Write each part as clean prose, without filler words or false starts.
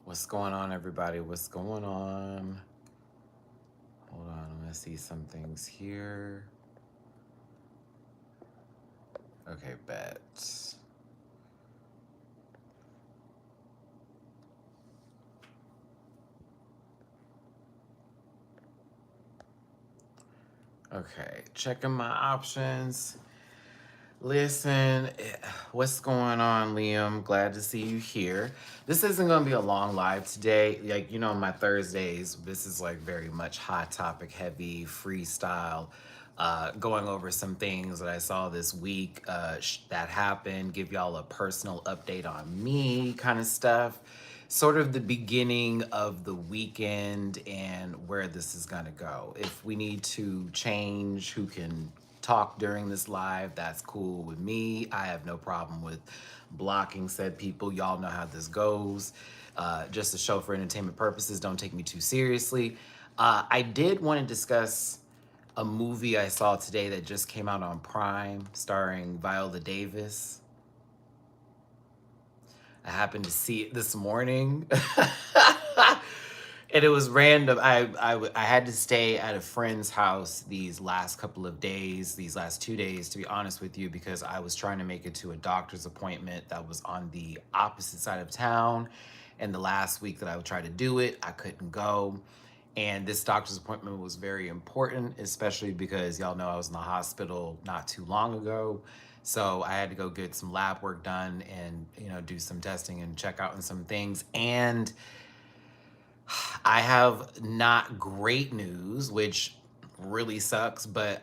What's going on, everybody? What's going on? Hold on, I'm gonna see some things here. Okay, bet. Okay, checking my options. Listen, what's going on, Liam? Glad to see you here. This isn't gonna be a long live today. Like, my Thursdays, this is like very much hot topic heavy, freestyle, going over some things that I saw this week that happened, give y'all a personal update on me kind of stuff. Sort of the beginning of the weekend and where this is gonna go. If we need to change who can talk during this live, that's cool with me. I have no problem with blocking said people. Y'all know how this goes. Just a show for entertainment purposes. Don't take me too seriously. I did want to discuss a movie I saw today that just came out on Prime starring Viola Davis. I happened to see it this morning. And it was random. I had to stay at a friend's house these last couple of days, these last 2 days, to be honest with you, because I was trying to make it to a doctor's appointment that was on the opposite side of town. And the last week that I would try to do it, I couldn't go. And this doctor's appointment was very important, especially because y'all know I was in the hospital not too long ago. So I had to go get some lab work done and, do some testing and check out on some things. And I have not great news, which really sucks, but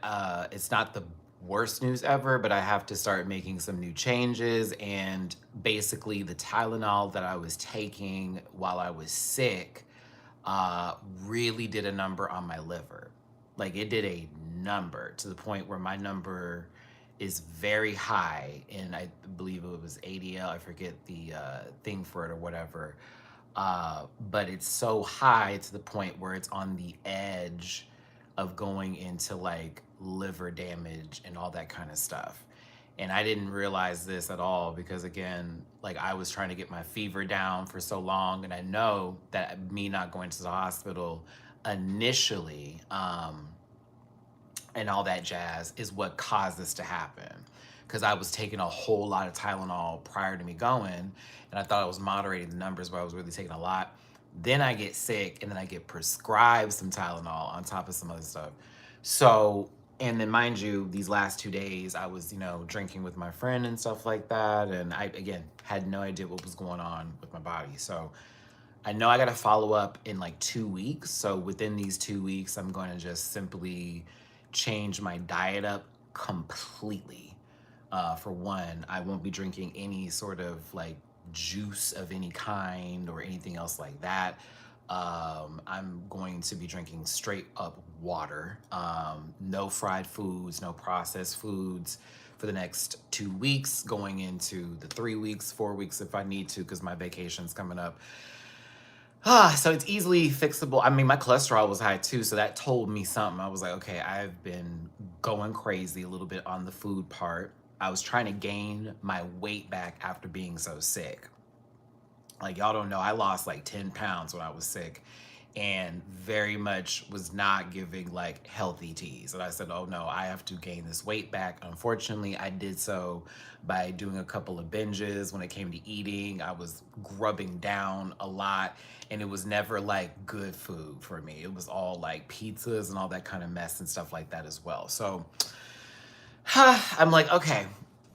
it's not the worst news ever. But I have to start making some new changes. And basically, the Tylenol that I was taking while I was sick really did a number on my liver. Like, it did a number to the point where my number is very high, and I believe it was ADL. I forget the thing for it or whatever. But it's so high to the point where it's on the edge of going into like liver damage and all that kind of stuff. And I didn't realize this at all because, again, like, I was trying to get my fever down for so long. And I know that me not going to the hospital initially, and all that jazz is what caused this to happen. Because I was taking a whole lot of Tylenol prior to me going, and I thought I was moderating the numbers, but I was really taking a lot. Then I get sick, and then I get prescribed some Tylenol on top of some other stuff. So, and then mind you, these last 2 days, I was, drinking with my friend and stuff like that. And I, again, had no idea what was going on with my body. So I know I got to follow up in like 2 weeks. So within these 2 weeks, I'm going to just simply change my diet up completely. For one, I won't be drinking any sort of like juice of any kind or anything else like that. I'm going to be drinking straight up water. No fried foods, no processed foods for the next 2 weeks, going into the 3 weeks, 4 weeks if I need to, because my vacation's coming up. So it's easily fixable. I mean, my cholesterol was high too, so that told me something. I was like, okay, I've been going crazy a little bit on the food part. I was trying to gain my weight back after being so sick. Like, y'all don't know, I lost like 10 pounds when I was sick and very much was not giving like healthy teas. And I said, oh no, I have to gain this weight back. Unfortunately, I did so by doing a couple of binges. When it came to eating, I was grubbing down a lot, and it was never like good food for me. It was all like pizzas and all that kind of mess and stuff like that as well. So I'm like, okay,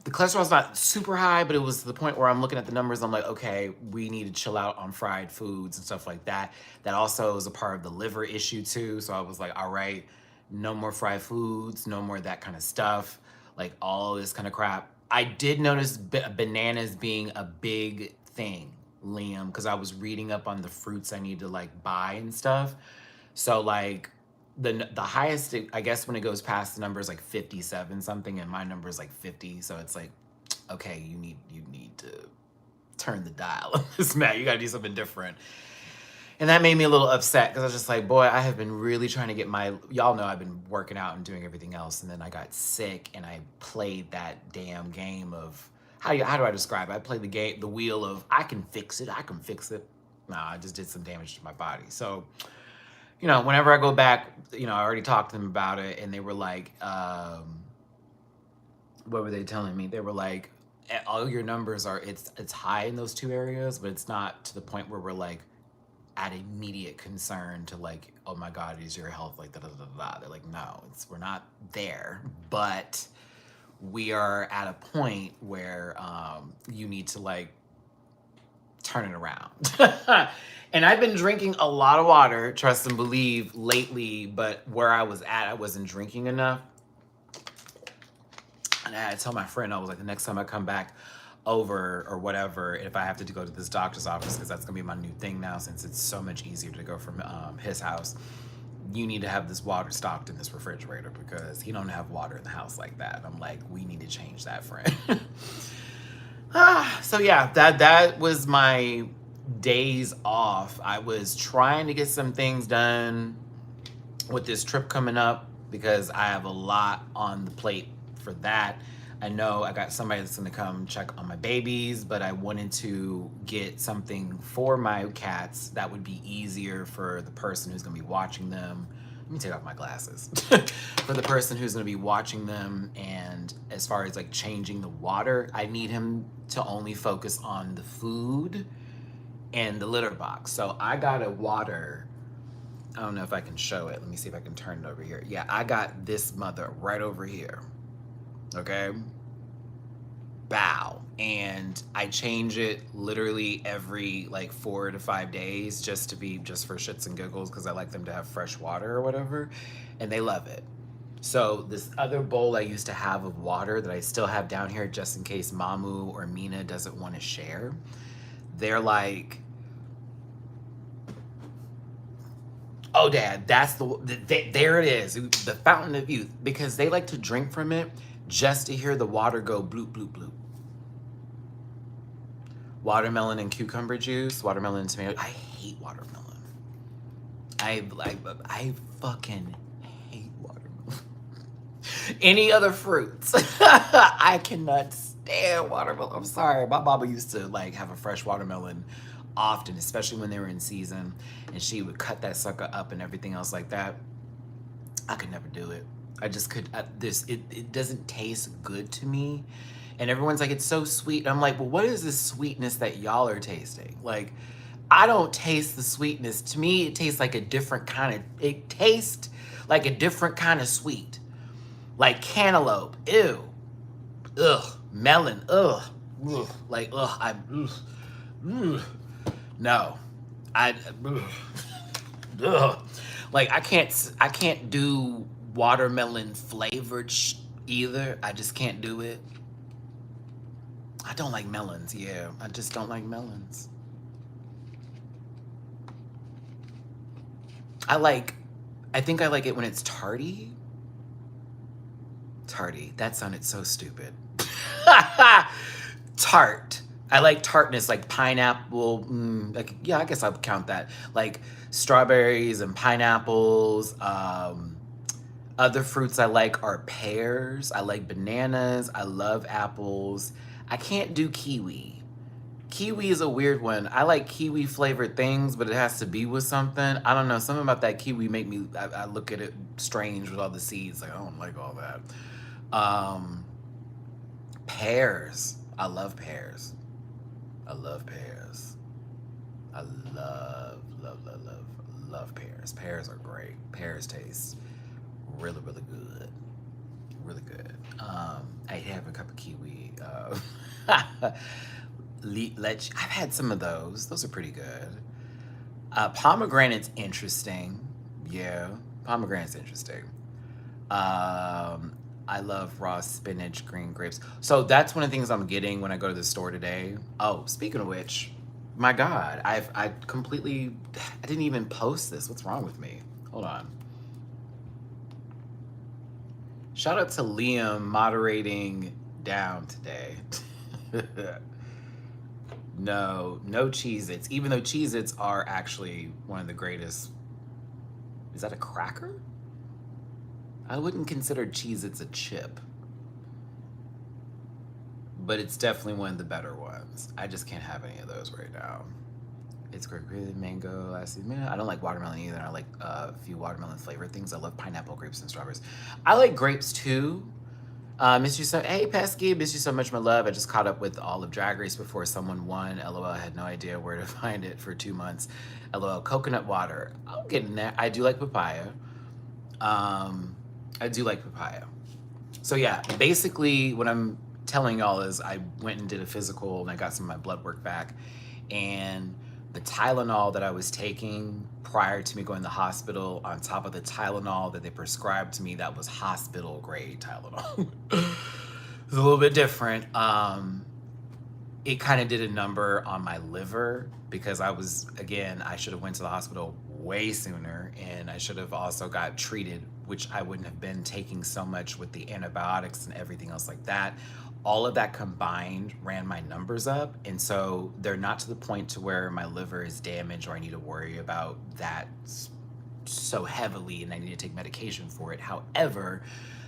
the cholesterol's not super high, but it was to the point where I'm looking at the numbers. I'm like, okay, we need to chill out on fried foods and stuff like that. That also is a part of the liver issue too. So I was like, all right, no more fried foods, no more that kind of stuff, like all this kind of crap. I did notice bananas being a big thing, Liam, because I was reading up on the fruits I need to like buy and stuff. So like, the highest, I guess, when it goes past the number is like 57 something, and my number is like 50. So it's like, okay, you need to turn the dial on this, Matt. You got to do something different. And that made me a little upset because I was just like, boy, I have been really trying to get y'all know I've been working out and doing everything else. And then I got sick and I played that damn game of, how do I describe it? I played the wheel of, I can fix it. Nah, I just did some damage to my body. So, you know, whenever I go back, you know, I already talked to them about it, and they were like, what were they telling me? They were like, all your numbers are, it's high in those two areas, but it's not to the point where we're like at immediate concern to like, oh my God, is your health like da da da da. They're like, no, we're not there, but we are at a point where you need to like turn it around. And I've been drinking a lot of water, trust and believe, lately, but where I was at, I wasn't drinking enough. And I had to tell my friend, I was like, the next time I come back over or whatever, if I have to go to this doctor's office, because that's gonna be my new thing now, since it's so much easier to go from his house, you need to have this water stocked in this refrigerator because he don't have water in the house like that. And I'm like, we need to change that, friend. So yeah, that was my days off. I was trying to get some things done with this trip coming up because I have a lot on the plate for that. I know I got somebody that's gonna come check on my babies, but I wanted to get something for my cats that would be easier for the person who's gonna be watching them. Let me take off my glasses. For the person who's gonna be watching them, and as far as like changing the water, I need him to only focus on the food and the litter box. So I got a water, I don't know if I can show it. Let me see if I can turn it over here. Yeah, I got this mother right over here. Okay? Bow. And I change it literally every like 4 to 5 days just for shits and giggles, because I like them to have fresh water or whatever. And they love it. So this other bowl I used to have of water that I still have down here just in case Mamu or Mina doesn't want to share, they're like, oh, Dad, that's there it is, the fountain of youth, because they like to drink from it just to hear the water go bloop, bloop, bloop. Watermelon and cucumber juice, watermelon and tomato. I hate watermelon. I fucking hate watermelon. Any other fruits, I cannot stand watermelon. I'm sorry, my mama used to like have a fresh watermelon often, especially when they were in season, and she would cut that sucker up and everything else like that. I could never do it. I just could, it doesn't taste good to me. And everyone's like, it's so sweet. And I'm like, well, what is this sweetness that y'all are tasting? Like, I don't taste the sweetness. To me, it tastes like a different kind of sweet. Like cantaloupe, ew. Ugh, melon, ugh. Ugh. Like, ugh, ugh. No, ugh. Ugh. Like, I can't do watermelon flavored either. I just can't do it. I don't like melons, yeah. I just don't like melons. I think I like it when it's tarty. Tarty, that sounded so stupid. Tart. I like tartness, like pineapple, like, yeah, I guess I'll count that. Like strawberries and pineapples. Other fruits I like are pears. I like bananas. I love apples. I can't do kiwi. Kiwi is a weird one. I like kiwi flavored things, but it has to be with something. I don't know. Something about that kiwi make me, I look at it strange with all the seeds. Like, I don't like all that. Pears. I love pears. I love pears. I love pears. Pears are great. Pears taste really, really good. Really good. I have a cup of kiwi. I've had some of those. Those are pretty good. Pomegranate's interesting. Yeah, pomegranate's interesting. I love raw spinach, green grapes. So that's one of the things I'm getting when I go to the store today. Oh, speaking of which, my God, I didn't even post this. What's wrong with me? Hold on. Shout out to Liam moderating down today. No Cheez-Its, even though Cheez-Its are actually one of the greatest. Is that a cracker? I wouldn't consider Cheez-Its a chip, but it's definitely one of the better ones. I just can't have any of those right now. It's great, really mango, lasty. Man, I don't like watermelon either. I like a few watermelon flavored things. I love pineapple, grapes, and strawberries. I like grapes too. Miss you so. Hey, Pesky, miss you so much, my love. I just caught up with all of Drag Race before someone won. LOL, I had no idea where to find it for 2 months. LOL, coconut water. I'll get in there. I do like papaya. I do like papaya. So yeah, basically what I'm telling y'all is I went and did a physical and I got some of my blood work back, and the Tylenol that I was taking prior to me going to the hospital, on top of the Tylenol that they prescribed to me, that was hospital grade Tylenol. It's a little bit different. It kind of did a number on my liver because I should have went to the hospital way sooner, and I should have also got treated, which I wouldn't have been taking so much with the antibiotics and everything else like that. All of that combined ran my numbers up, and so they're not to the point to where my liver is damaged or I need to worry about that so heavily and I need to take medication for it. However,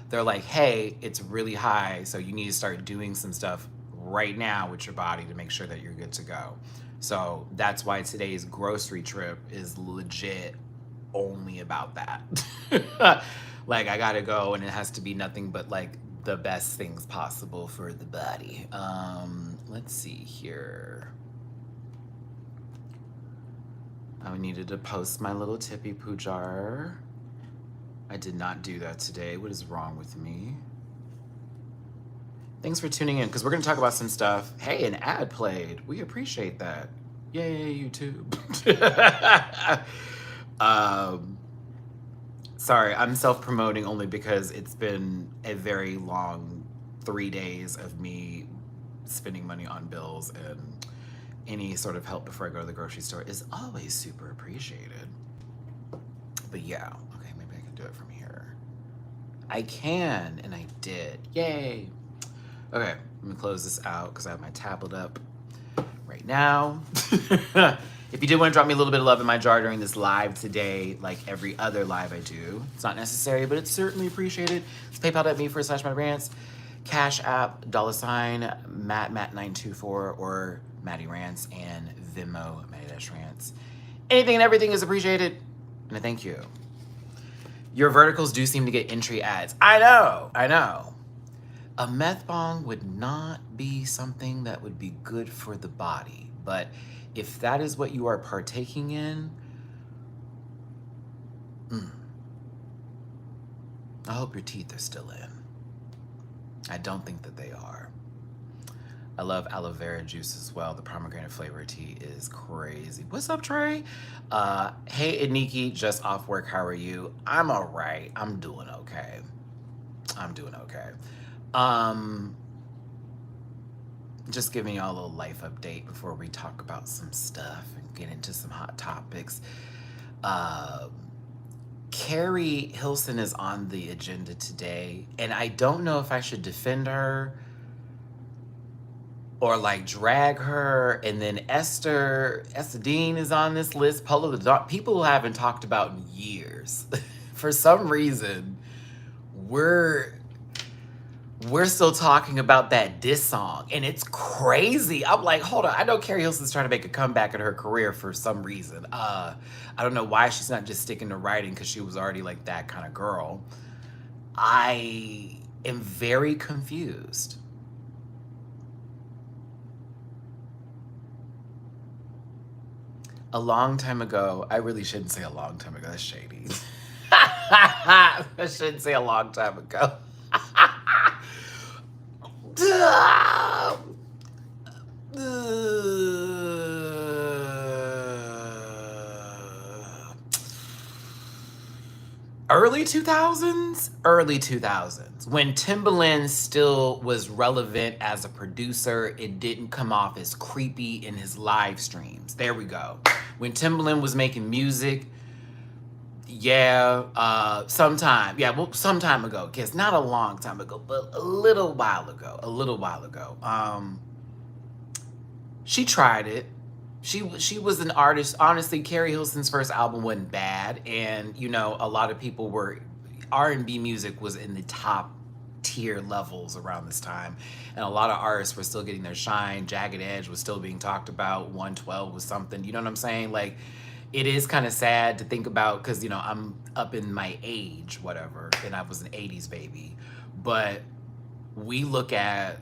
they're like, hey, it's really high, so you need to start doing some stuff right now with your body to make sure that you're good to go. So that's why today's grocery trip is legit only about that. Like, I gotta go and it has to be nothing but like the best things possible for the body. Let's see here. I needed to post my little tippy poo jar. I did not do that today. What is wrong with me? Thanks for tuning in, because we're gonna talk about some stuff. Hey, an ad played. We appreciate that. Yay, YouTube. Sorry, I'm self-promoting only because it's been a very long 3 days of me spending money on bills, and any sort of help before I go to the grocery store is always super appreciated. But yeah, okay, maybe I can do it from here. I can, and I did. Yay. Okay, let me close this out because I have my tablet up right now. If you did want to drop me a little bit of love in my jar during this live today, like every other live I do, it's not necessary, but it's certainly appreciated. It's paypal.me/MattyRants, Cash App, $ Matt924, or MattyRants, and Venmo, Matty-Rants. Anything and everything is appreciated, and I thank you. Your verticals do seem to get entry ads. I know. A meth bong would not be something that would be good for the body, but if that is what you are partaking in, I hope your teeth are still in. I don't think that they are. I love aloe vera juice as well. The pomegranate flavor tea is crazy. What's up, Trey? Hey, Aniki, just off work. How are you? I'm all right. I'm doing okay. Just giving y'all a little life update before we talk about some stuff and get into some hot topics. Keri Hilson is on the agenda today, and I don't know if I should defend her or like drag her. And then Esther Dean is on this list. Polo the Dog, people who I haven't talked about in years. For some reason, we're still talking about that diss song, and it's crazy. I'm like, hold on. I know Keri Hilson's trying to make a comeback in her career for some reason. I don't know why she's not just sticking to writing, because she was already like that kind of girl. I am very confused. A long time ago, I really shouldn't say a long time ago. That's shady. I shouldn't say a long time ago. Early 2000s, when Timbaland still was relevant as a producer. It didn't come off as creepy in his live streams. There we go. When Timbaland was making music, some time ago, kids, not a long time ago, but a little while ago. She tried it. She was an artist. Honestly, Keri Hilson's first album wasn't bad, and a lot of people were, R&B music was in the top tier levels around this time, and a lot of artists were still getting their shine. Jagged Edge was still being talked about. 112 was something, you know what I'm saying? Like, it is kind of sad to think about, because, you know, I'm up in my age, whatever, and I was an 80s baby. But we look at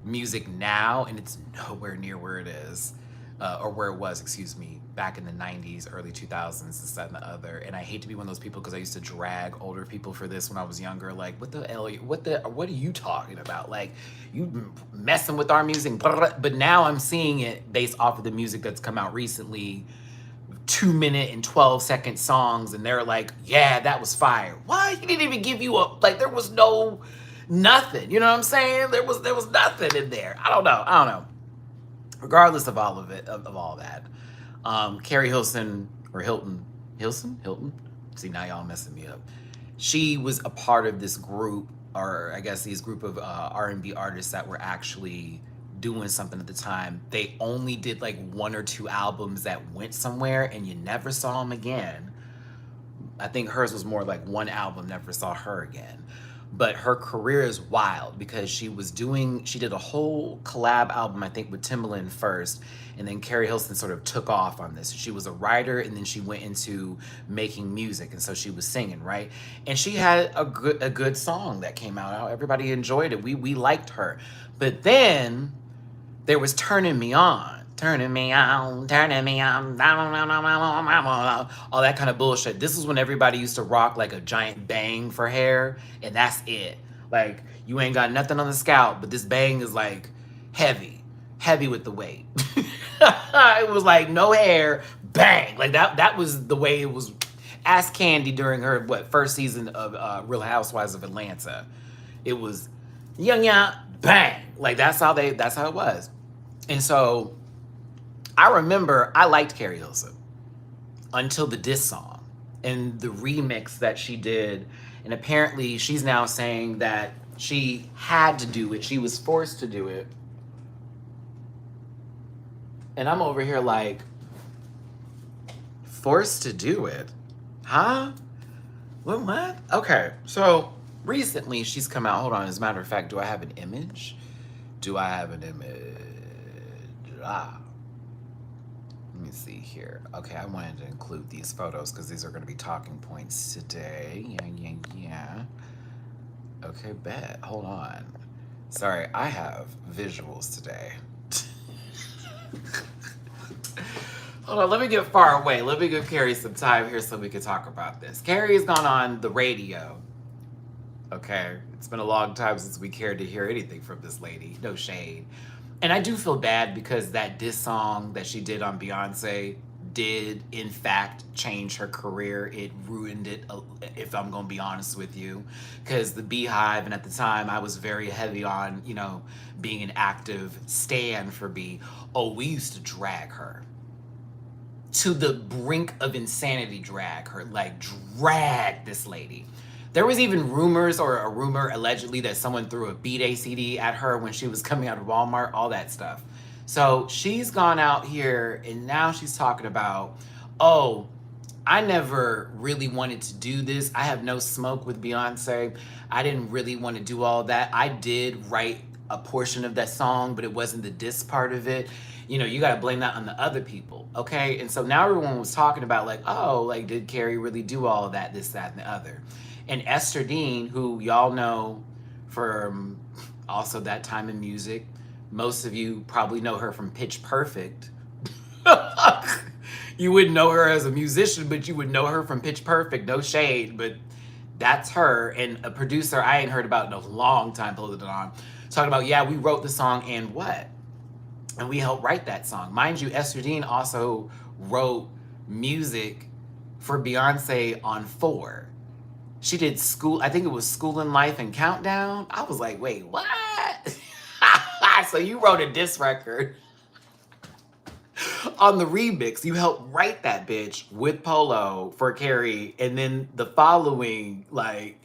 music now and it's nowhere near where it is, or where it was, excuse me, back in the 90s, early 2000s, this, that, and the other. And I hate to be one of those people, because I used to drag older people for this when I was younger. Like, what are you talking about? Like, you messing with our music, blah, blah, blah. But now I'm seeing it based off of the music that's come out recently, 2-minute and 12-second songs, and they're like, yeah, that was fire. Why? He didn't even give you there was nothing. You know what I'm saying? There was nothing in there. I don't know. Regardless of all of it, of all that, Keri Hilson, or Hilton. See, now y'all messing me up. She was a part of this group, or I guess these group of R&B artists that were actually doing something at the time. They only did like 1 or 2 albums that went somewhere, and you never saw them again. I think hers was more like 1 album, never saw her again. But her career is wild, because she did a whole collab album, I think, with Timbaland first, and then Keri Hilson sort of took off on this. She was a writer, and then she went into making music, and so she was singing, right? And she had a good song that came out. Everybody enjoyed it. We liked her. But then there was Turning Me On. Turning me on, all that kind of bullshit. This is when everybody used to rock like a giant bang for hair, and that's it. Like, you ain't got nothing on the scalp, but this bang is like heavy with the weight. It was like no hair, bang. Like that was the way it was. Ask Candy during her first season of Real Housewives of Atlanta. It was young, bang. Like that's how it was. And so I remember I liked Keri Hilson until the diss song and the remix that she did. And apparently she's now saying that she had to do it. She was forced to do it. And I'm over here like, forced to do it? Huh? What? Okay, so recently she's come out. Hold on, as a matter of fact, do I have an image? Let me see here. Okay, I wanted to include these photos because these are going to be talking points today. Yeah. Okay, bet. Hold on. Sorry, I have visuals today. Hold on, let me get far away. Let me give Keri some time here so we can talk about this. Keri has gone on the radio. Okay, it's been a long time since we cared to hear anything from this lady. No shade. And I do feel bad, because that diss song that she did on Beyonce did, in fact, change her career. It ruined it, if I'm going to be honest with you. Because the Beehive, and at the time, I was very heavy on, you know, being an active stan for B. Oh, we used to drag her to the brink of insanity, drag this lady. There was even rumors, or a rumor allegedly, that someone threw a B-Day CD at her when she was coming out of Walmart, all that stuff. So she's gone out here and now she's talking about, oh, I never really wanted to do this. I have no smoke with Beyonce. I didn't really want to do all that. I did write a portion of that song, but it wasn't the diss part of it. You know, you got to blame that on the other people, okay? And so now everyone was talking about like, oh, like, did Keri really do all of that, this, that, and the other? And Esther Dean, who y'all know from also that time in music, most of you probably know her from Pitch Perfect. You wouldn't know her as a musician, but you would know her from Pitch Perfect. No shade, but that's her. And a producer I ain't heard about in a long time, pulled it on, talking about, yeah, we wrote the song and what? And we helped write that song. Mind you, Esther Dean also wrote music for Beyonce on 4. She did School, I think it was School in Life and Countdown. I was like, wait, what? So you wrote a diss record on the remix. You helped write that bitch with Polo for Keri. And then the following, like,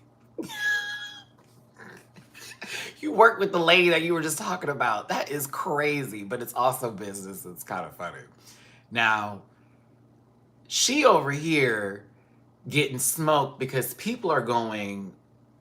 you worked with the lady that you were just talking about. That is crazy, but it's also business. It's kind of funny. Now, she over here getting smoked because people are going,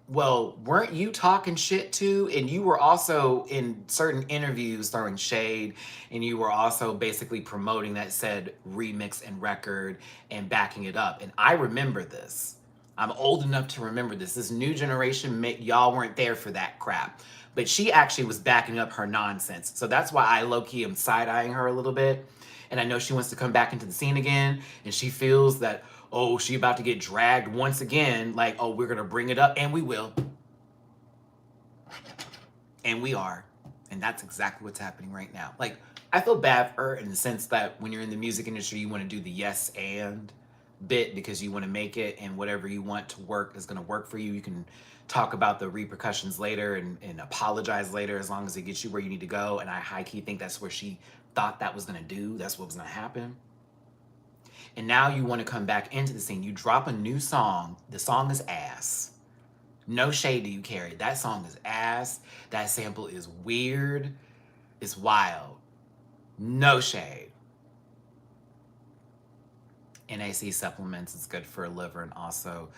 well, weren't you talking shit too? And you were also in certain interviews throwing shade, and you were also basically promoting that said remix and record and backing it up. And I remember this. I'm old enough to remember this. This new generation, y'all weren't there for that crap. But she actually was backing up her nonsense. So that's why I low-key am side-eyeing her a little bit. And I know she wants to come back into the scene again, and she feels that, oh, she about to get dragged once again, like, oh, we're gonna bring it up, and we will. And we are. And that's exactly what's happening right now. Like, I feel bad for her in the sense that when you're in the music industry, you want to do the yes and bit because you want to make it, and whatever you want to work is going to work for you. You can talk about the repercussions later and apologize later as long as it gets you where you need to go. And I high-key think that's where she thought that was going to do. That's what was going to happen. And now you want to come back into the scene. You drop a new song. The song is ass. No shade to you, Keri. That song is ass. That sample is weird. It's wild. No shade. NAC supplements is good for a liver, and also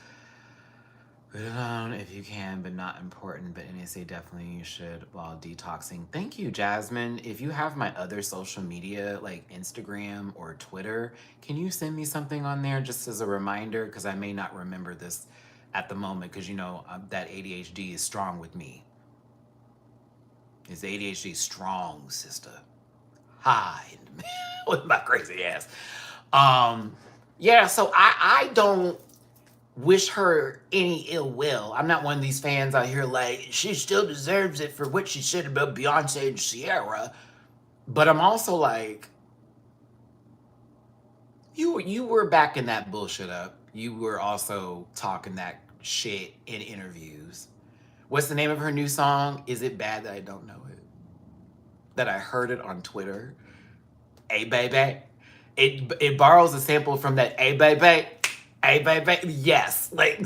put it on if you can, but not important. But NAC definitely you should while detoxing. Thank you, Jasmine. If you have my other social media like Instagram or Twitter, can you send me something on there just as a reminder? Because I may not remember this at the moment, because you know that ADHD is strong with me. It's ADHD strong, sister. Hi, with my crazy ass. Yeah, so I don't wish her any ill will. I'm not one of these fans out here like, she still deserves it for what she said about Beyonce and Sierra. But I'm also like, you were backing that bullshit up. You were also talking that shit in interviews. What's the name of her new song? Is it bad that I don't know it? That I heard it on Twitter? Hey, baby. It borrows a sample from that Hey, baby. Hey, baby. Yes. Like,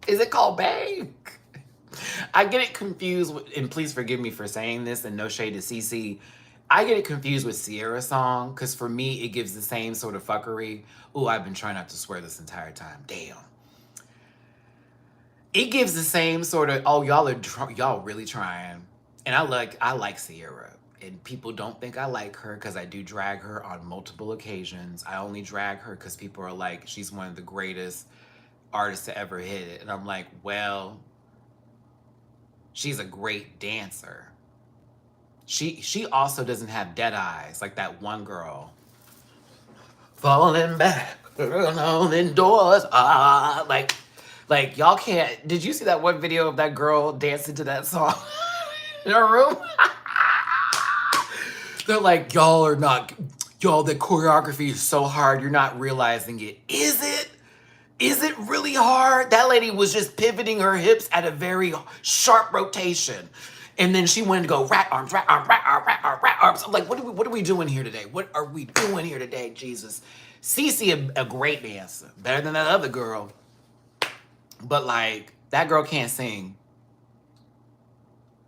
is it called Babe? I get it confused with, and please forgive me for saying this, and no shade to Cece. I get it confused with Sierra's song, because for me, it gives the same sort of fuckery. Ooh, I've been trying not to swear this entire time. Damn. It gives the same sort of, oh, y'all really trying. And I like Sierra. And people don't think I like her because I do drag her on multiple occasions. I only drag her because people are like, she's one of the greatest artists to ever hit it. And I'm like, well, she's a great dancer. She also doesn't have dead eyes like that one girl. Falling back on indoors. Like y'all can't. Did you see that one video of that girl dancing to that song in her room? They're like, y'all, the choreography is so hard, you're not realizing it. Is it? Is it really hard? That lady was just pivoting her hips at a very sharp rotation. And then she wanted to go rat arms, rat arms, rat arms, rat arms, rat arms. I'm like, what are we doing here today? What are we doing here today, Jesus? Cece, a great dancer, better than that other girl. But like, that girl can't sing.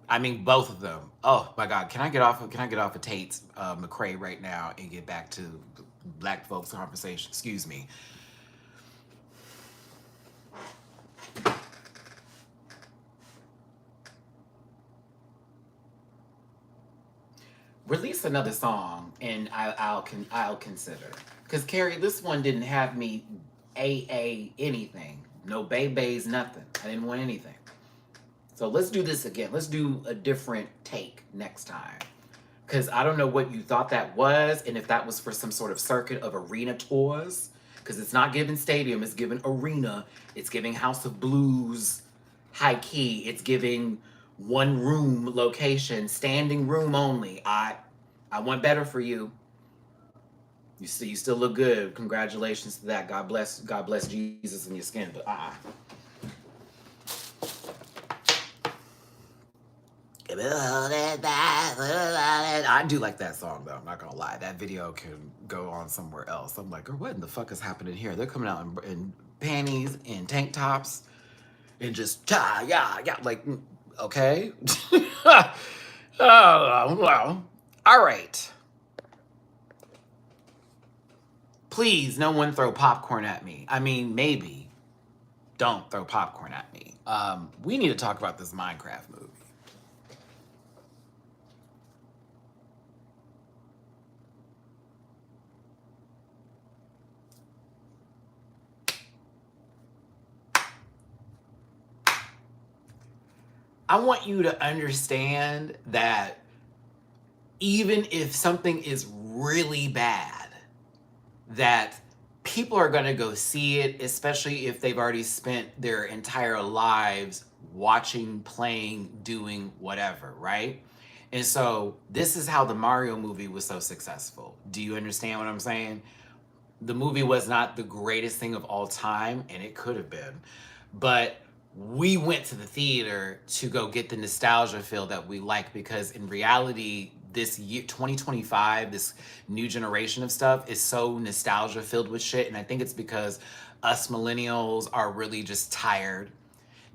I mean, both of them. Oh my God, can I get off of Tate's McCrae right now and get back to black folks conversation? Excuse me. Release another song and I'll consider. Cause Keri, this one didn't have me anything. No bays, nothing. I didn't want anything. So let's do this again. Let's do a different take next time. Because I don't know what you thought that was, and if that was for some sort of circuit of arena tours. Because it's not giving stadium, it's giving arena. It's giving House of Blues, high key. It's giving one room location, standing room only. I want better for you. You still look good. Congratulations to that. God bless Jesus in your skin. But I do like that song though, I'm not gonna lie. That video can go on somewhere else. I'm like, what in the fuck is happening here? They're coming out in panties and tank tops and just like, okay. Oh, well. All right. Please, no one throw popcorn at me. I mean, maybe. don't throw popcorn at me. We need to talk about this Minecraft movie. I want you to understand that even if something is really bad, that people are gonna go see it, especially if they've already spent their entire lives watching, playing, doing whatever, right? And so this is how the Mario movie was so successful. Do you understand what I'm saying? The movie was not the greatest thing of all time, and it could have been, but we went to the theater to go get the nostalgia feel that we like, because in reality, this year 2025, this new generation of stuff is so nostalgia filled with shit. And I think it's because us millennials are really just tired.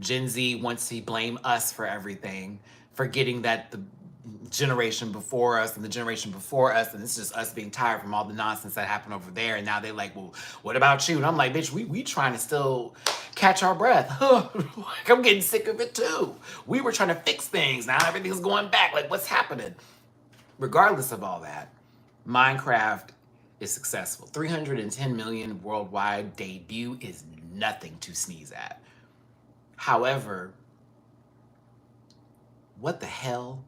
Gen Z wants to blame us for everything, forgetting that the generation before us and the generation before us, and it's just us being tired from all the nonsense that happened over there. And now they're like, well, what about you? And I'm like, bitch, we trying to still catch our breath. Like, I'm getting sick of it too. We were trying to fix things. Now everything's going back. Like, what's happening? Regardless of all that, Minecraft is successful. 310 million worldwide debut is nothing to sneeze at. However, what the hell?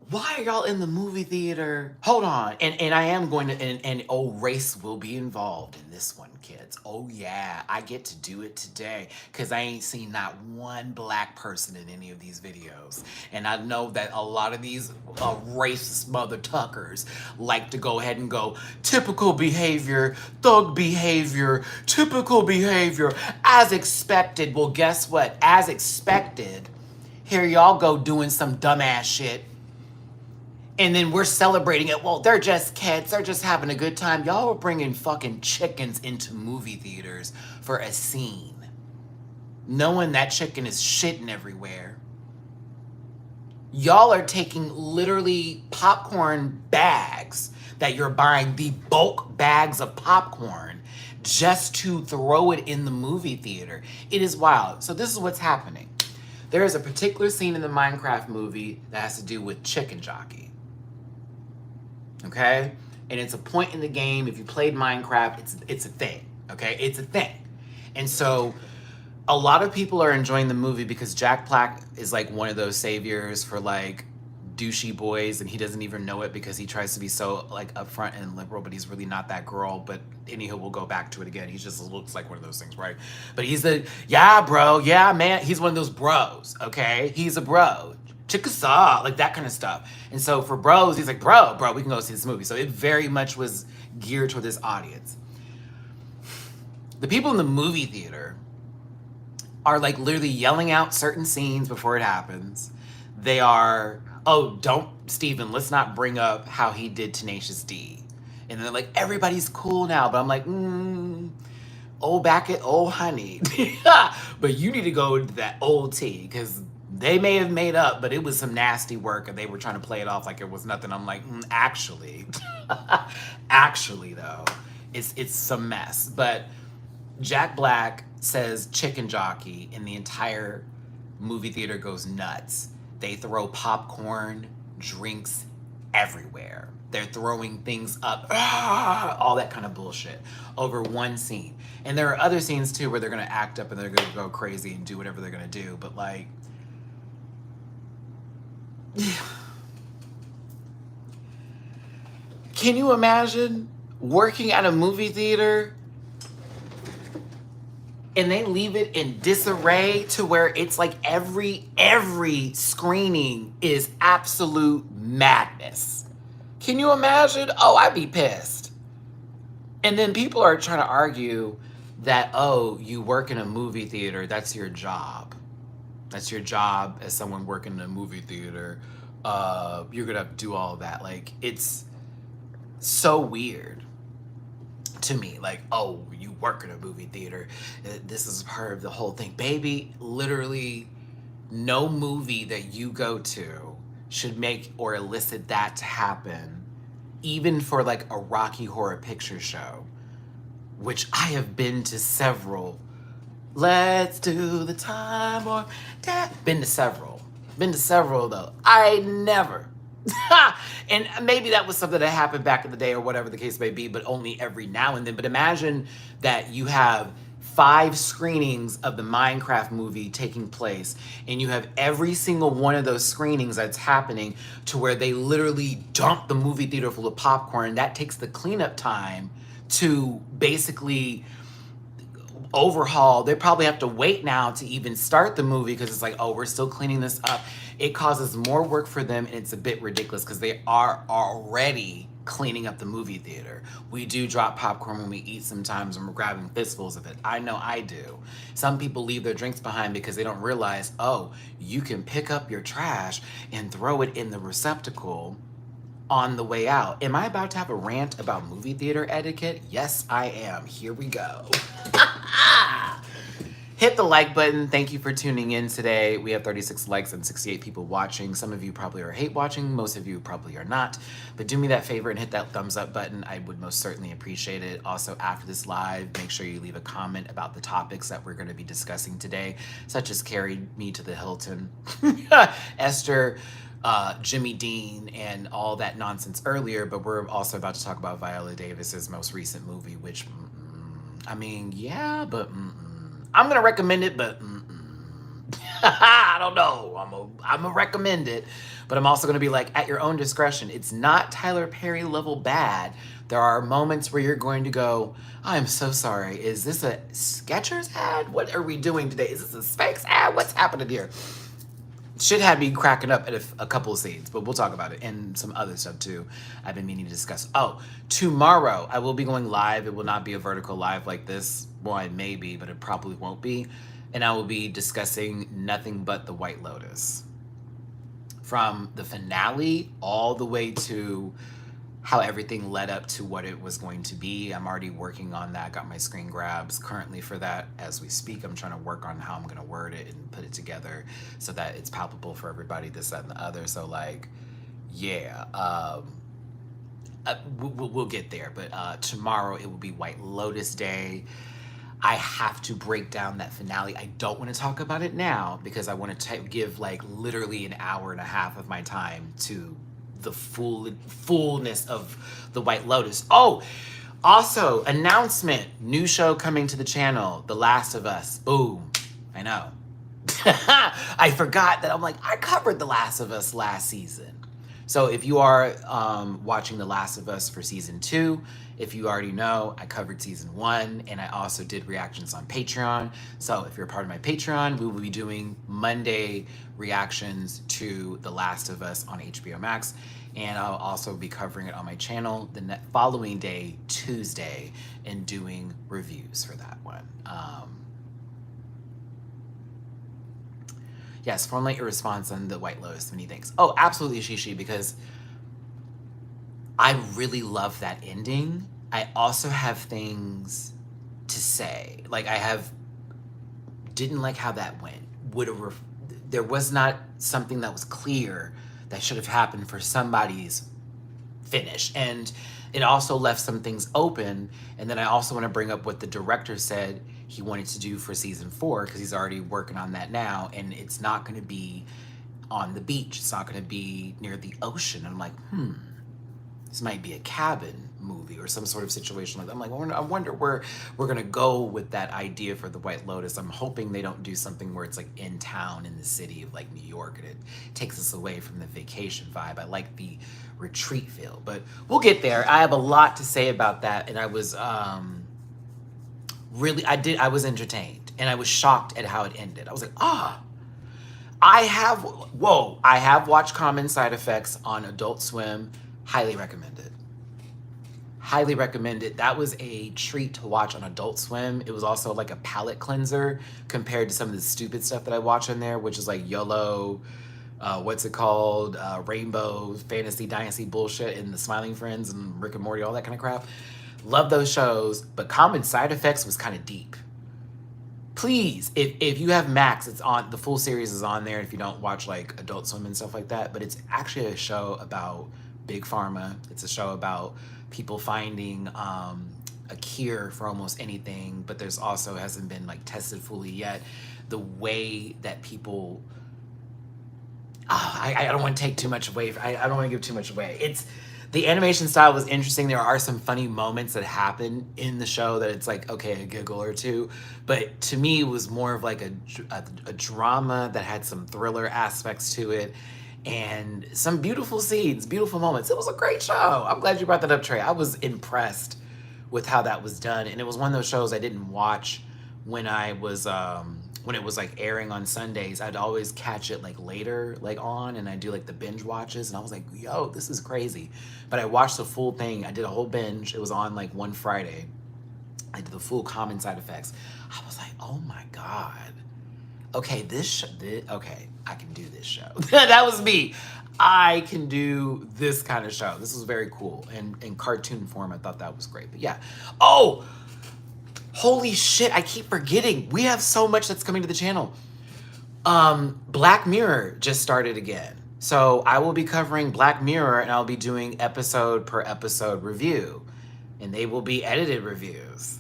Why are y'all in the movie theater? Hold on. And I am going to, and oh, race will be involved in this one, kids. Oh yeah, I get to do it today because I ain't seen not one black person in any of these videos. And I know that a lot of these racist mother tuckers like to go ahead and go, typical behavior, thug behavior, typical behavior, as expected. Well, guess what? As expected, here y'all go doing some dumbass shit. And then we're celebrating it. Well, they're just kids. They're just having a good time. Y'all were bringing fucking chickens into movie theaters for a scene, knowing that chicken is shitting everywhere. Y'all are taking literally popcorn bags that you're buying, the bulk bags of popcorn, just to throw it in the movie theater. It is wild. So this is what's happening. There is a particular scene in the Minecraft movie that has to do with chicken jockey. Okay? And it's a point in the game. If you played Minecraft, it's a thing. Okay? It's a thing. And so a lot of people are enjoying the movie because Jack Black is like one of those saviors for like douchey boys, and he doesn't even know it because he tries to be so like upfront and liberal, but he's really not that girl. But anywho, we'll go back to it again. He just looks like one of those things, right? But he's the, yeah, bro, yeah, man. He's one of those bros, okay? He's a bro. Chickasaw, like that kind of stuff. And so for bros, he's like, bro, we can go see this movie. So it very much was geared toward this audience. The people in the movie theater are like literally yelling out certain scenes before it happens. They are, oh, don't, Steven, let's not bring up how he did Tenacious D. And they're like, everybody's cool now. But I'm like, oh, back at old honey. But you need to go to that old tea, because they may have made up, but it was some nasty work and they were trying to play it off like it was nothing. I'm like, actually, actually though, it's some mess. But Jack Black says chicken jockey and the entire movie theater goes nuts. They throw popcorn, drinks everywhere. They're throwing things up, all that kind of bullshit over one scene. And there are other scenes too where they're gonna act up and they're gonna go crazy and do whatever they're gonna do. But like, can you imagine working at a movie theater and they leave it in disarray to where it's like every screening is absolute madness? Can you imagine? Oh, I'd be pissed. And then people are trying to argue that, oh, you work in a movie theater, that's your job. That's your job as someone working in a movie theater. You're gonna do all of that. Like, it's so weird to me. Like, oh, you work in a movie theater. This is part of the whole thing. Baby, literally no movie that you go to should make or elicit that to happen even for like a Rocky Horror Picture Show, which I have been to several. Let's do the time or that. Been to several. Been to several though. I never. And maybe that was something that happened back in the day or whatever the case may be, but only every now and then. But imagine that you have 5 screenings of the Minecraft movie taking place, and you have every single one of those screenings that's happening to where they literally dump the movie theater full of popcorn. That takes the cleanup time to basically overhaul. They probably have to wait now to even start the movie because it's like, oh, we're still cleaning this up. It causes more work for them, and it's a bit ridiculous because they are already cleaning up the movie theater. We do drop popcorn when we eat sometimes, and we're grabbing fistfuls of it. I know I do. Some people leave their drinks behind because they don't realize, oh, you can pick up your trash and throw it in the receptacle on the way out. Am I about to have a rant about movie theater etiquette? Yes, I am. Here we go. Hit the like button. Thank you for tuning in today. We have 36 likes and 68 people watching. Some of you probably are hate watching. Most of you probably are not. But do me that favor and hit that thumbs up button. I would most certainly appreciate it. Also, after this live, make sure you leave a comment about the topics that we're going to be discussing today, such as Carry Me to the Hilton, Esther, Jimmy Dean, and all that nonsense earlier. But we're also about to talk about Viola Davis's most recent movie, which, I mean, yeah, but I'm gonna recommend it, but I don't know. I'm gonna recommend it, but I'm also gonna be like, at your own discretion. It's not Tyler Perry level bad. There are moments where you're going to go, I'm so sorry. Is this a Skechers ad? What are we doing today? Is this a Spanx ad? What's happening here? Shit had me cracking up at a couple of scenes, but we'll talk about it and some other stuff too I've been meaning to discuss. Oh, tomorrow I will be going live. It will not be a vertical live like this. Well, it may be, but it probably won't be. And I will be discussing nothing but the White Lotus. From the finale all the way to how everything led up to what it was going to be. I'm already working on that. Got my screen grabs currently for that as we speak. I'm trying to work on how I'm going to word it and put it together so that it's palpable for everybody, this, that, and the other. So like, yeah, we'll get there. But tomorrow it will be White Lotus Day. I have to break down that finale. I don't want to talk about it now because I want to give like literally an hour and a half of my time to the fullness of the White Lotus. Oh, also, announcement, new show coming to the channel, The Last of Us. Boom. I know. I forgot that. I'm like, I covered The Last of Us last season. So if you are watching The Last of Us for season 2, if you already know, I covered season 1, and I also did reactions on Patreon. So if you're a part of my Patreon, we will be doing Monday reactions to The Last of Us on HBO Max. And I'll also be covering it on my channel the following day, Tuesday, and doing reviews for that one. Yes, formulate your response on the White Lotus. Many thanks. Oh, absolutely, Shishi, because I really love that ending. I also have things to say. Like, didn't like how that went. There was not something that was clear that should have happened for somebody's finish. And it also left some things open. And then I also want to bring up what the director said he wanted to do for season 4, because he's already working on that now. And it's not going to be on the beach. It's not going to be near the ocean. And I'm like, this might be a cabin movie or some sort of situation like that. I'm like, I wonder where we're going to go with that idea for the White Lotus. I'm hoping they don't do something where it's like in town in the city of like New York and it takes us away from the vacation vibe. I like the retreat feel, but we'll get there. I have a lot to say about that. And I was I was entertained, and I was shocked at how it ended. I was like, I have watched Common Side Effects on Adult Swim. Highly recommend it. Highly recommend it. That was a treat to watch on Adult Swim. It was also like a palate cleanser compared to some of the stupid stuff that I watch on there, which is like YOLO, what's it called? Rainbow, Fantasy Dynasty bullshit, and The Smiling Friends and Rick and Morty, all that kind of crap. Love those shows, but Common Side Effects was kind of deep. Please, if you have Max, it's on, the full series is on there if you don't watch like Adult Swim and stuff like that, but it's actually a show about Big Pharma. It's a show about people finding a cure for almost anything, but there's also hasn't been like tested fully yet. The way that people, I don't want to take too much away. I don't want to give too much away. It's the animation style was interesting. There are some funny moments that happen in the show that it's like, okay, a giggle or two. But to me, it was more of like a drama that had some thriller aspects to it and some beautiful scenes, beautiful moments. It was a great show. I'm glad you brought that up, Trey. I was impressed with how that was done. And it was one of those shows I didn't watch when I was, when it was like airing on Sundays. I'd always catch it like later, like on, and I do like the binge watches. And I was like, yo, this is crazy. But I watched the full thing. I did a whole binge. It was on like one Friday. I did the full Common Side Effects. I was like, oh my God. Okay, okay, I can do this show. That was me. I can do this kind of show. This was very cool. And in cartoon form, I thought that was great. But yeah. Oh, holy shit, I keep forgetting. We have so much that's coming to the channel. Black Mirror just started again. So I will be covering Black Mirror and I'll be doing episode per episode review. And they will be edited reviews.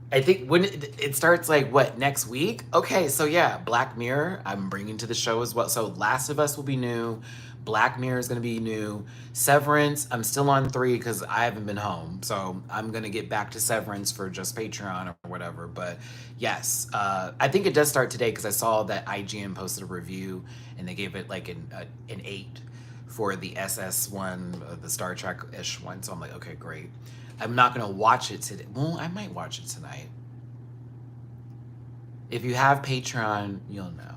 I think when it starts like what, next week? Okay, so yeah, Black Mirror I'm bringing to the show as well. So Last of Us will be new. Black Mirror is gonna be new. Severance, I'm still on 3 because I haven't been home. So I'm gonna get back to Severance for just Patreon or whatever. But yes, I think it does start today because I saw that IGN posted a review and they gave it like an 8 for the SS one, the Star Trek-ish one. So I'm like, okay, great. I'm not gonna watch it today. Well, I might watch it tonight. If you have Patreon, you'll know.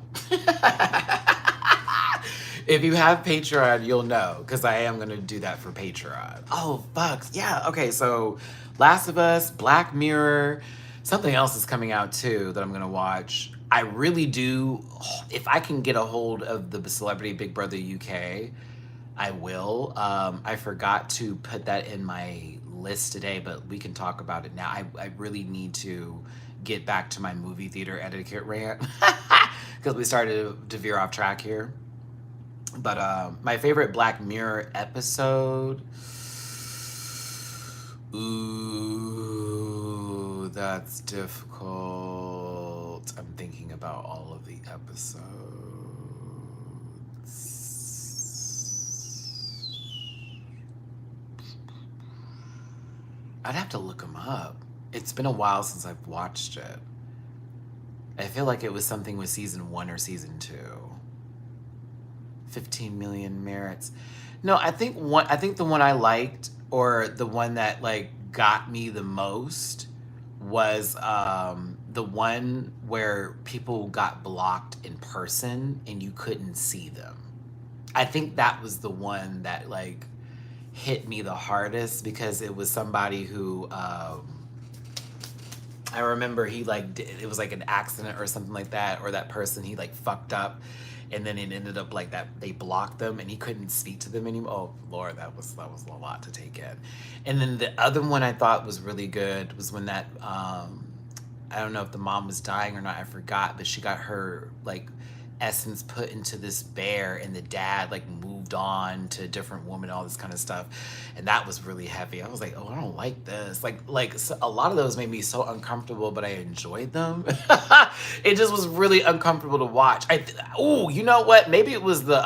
If you have Patreon, you'll know, because I am gonna do that for Patreon. Oh, fuck, yeah, okay, so Last of Us, Black Mirror, something else is coming out too that I'm gonna watch. I really do, if I can get a hold of the Celebrity Big Brother UK, I will. I forgot to put that in my list today, but we can talk about it now. I really need to get back to my movie theater etiquette rant because we started to veer off track here. But my favorite Black Mirror episode, ooh, that's difficult. I'm thinking about all of the episodes. I'd have to look them up. It's been a while since I've watched it. I feel like it was something with season 1 or season 2. 15 million merits. No, I think the one I liked, or the one that like got me the most, was the one where people got blocked in person and you couldn't see them. I think that was the one that like hit me the hardest because it was somebody who I remember he like it was like an accident or something like that, or that person he like fucked up, and then it ended up like that they blocked them and he couldn't speak to them anymore. Oh Lord, that was a lot to take in. And then the other one I thought was really good was when that I don't know if the mom was dying or not, I forgot, but she got her like essence put into this bear and the dad like moved on to a different woman, all this kind of stuff, and that was really heavy. I was like, oh, I don't like this. Like so a lot of those made me so uncomfortable, but I enjoyed them. It just was really uncomfortable to watch. Oh, you know what? Maybe it was the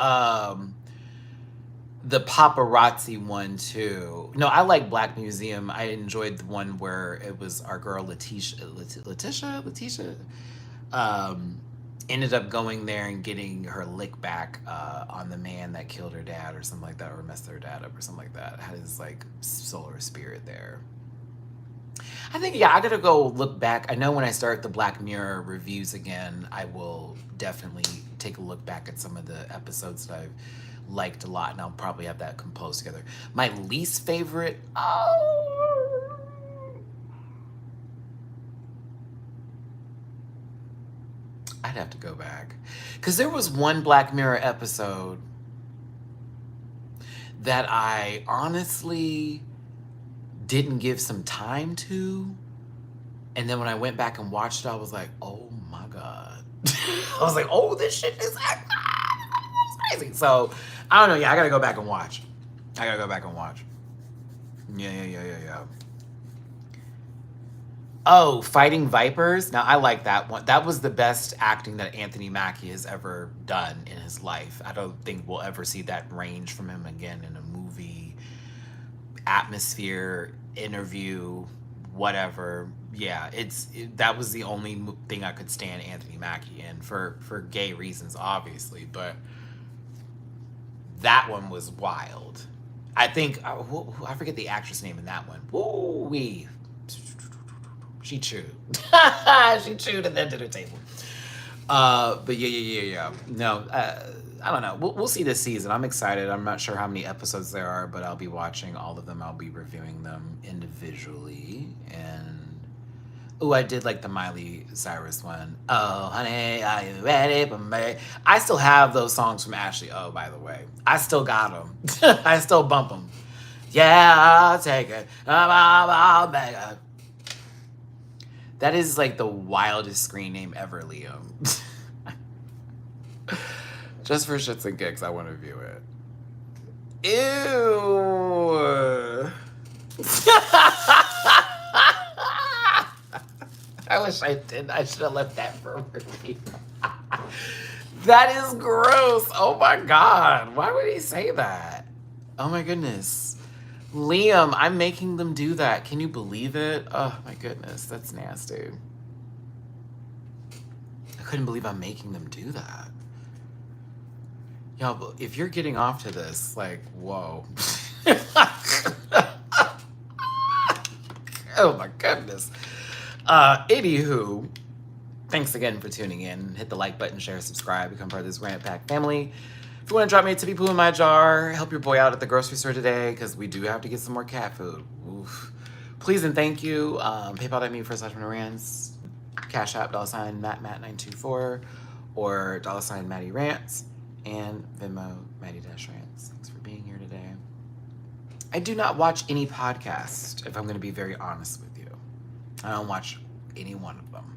paparazzi one too. No, I like Black Museum. I enjoyed the one where it was our girl Letitia ended up going there and getting her lick back on the man that killed her dad or something like that, or messed her dad up or something like that. Had his like soul or spirit there. I think, yeah, I gotta go look back. I know when I start the Black Mirror reviews again, I will definitely take a look back at some of the episodes that I've liked a lot, and I'll probably have that composed together. My least favorite, I'd have to go back. Because there was one Black Mirror episode that I honestly didn't give some time to. And then when I went back and watched it, I was like, oh my God. I was like, oh, this shit is crazy. So I don't know. Yeah, I gotta go back and watch. Yeah. Oh, Fighting Vipers. Now, I like that one. That was the best acting that Anthony Mackie has ever done in his life. I don't think we'll ever see that range from him again in a movie, atmosphere, interview, whatever. Yeah, that was the only thing I could stand Anthony Mackie in for gay reasons, obviously. But that one was wild. I think, I forget the actress name in that one. Woo-wee. She chewed. She chewed at the dinner table. But yeah. No, I don't know. We'll see this season. I'm excited. I'm not sure how many episodes there are, but I'll be watching all of them. I'll be reviewing them individually. And I did like the Miley Cyrus one. Oh, honey, are you ready for me? I still have those songs from Ashley O, by the way. I still got them. I still bump them. Yeah, I'll take it. I'll make it. That is like the wildest screen name ever, Liam. Just for shits and gigs, I want to view it. Ew. I wish I did. I should have left that for a review. That is gross. Oh my God. Why would he say that? Oh my goodness. Liam, I'm making them do that. Can you believe it? Oh my goodness, that's nasty. I couldn't believe I'm making them do that. Y'all, if you're getting off to this, like, whoa. Oh my goodness. Anywho, thanks again for tuning in. Hit the like button, share, subscribe, become part of this Rant Pack family. If you want to drop me a tippy poo in my jar, help your boy out at the grocery store today, because we do have to get some more cat food. Oof. Please and thank you. PayPal.me/MattyRants, Cash App $Matt924, or $MattyRants, and Venmo Matty-Rants. Thanks for being here today. I do not watch any podcast, if I'm going to be very honest with you. I don't watch any one of them.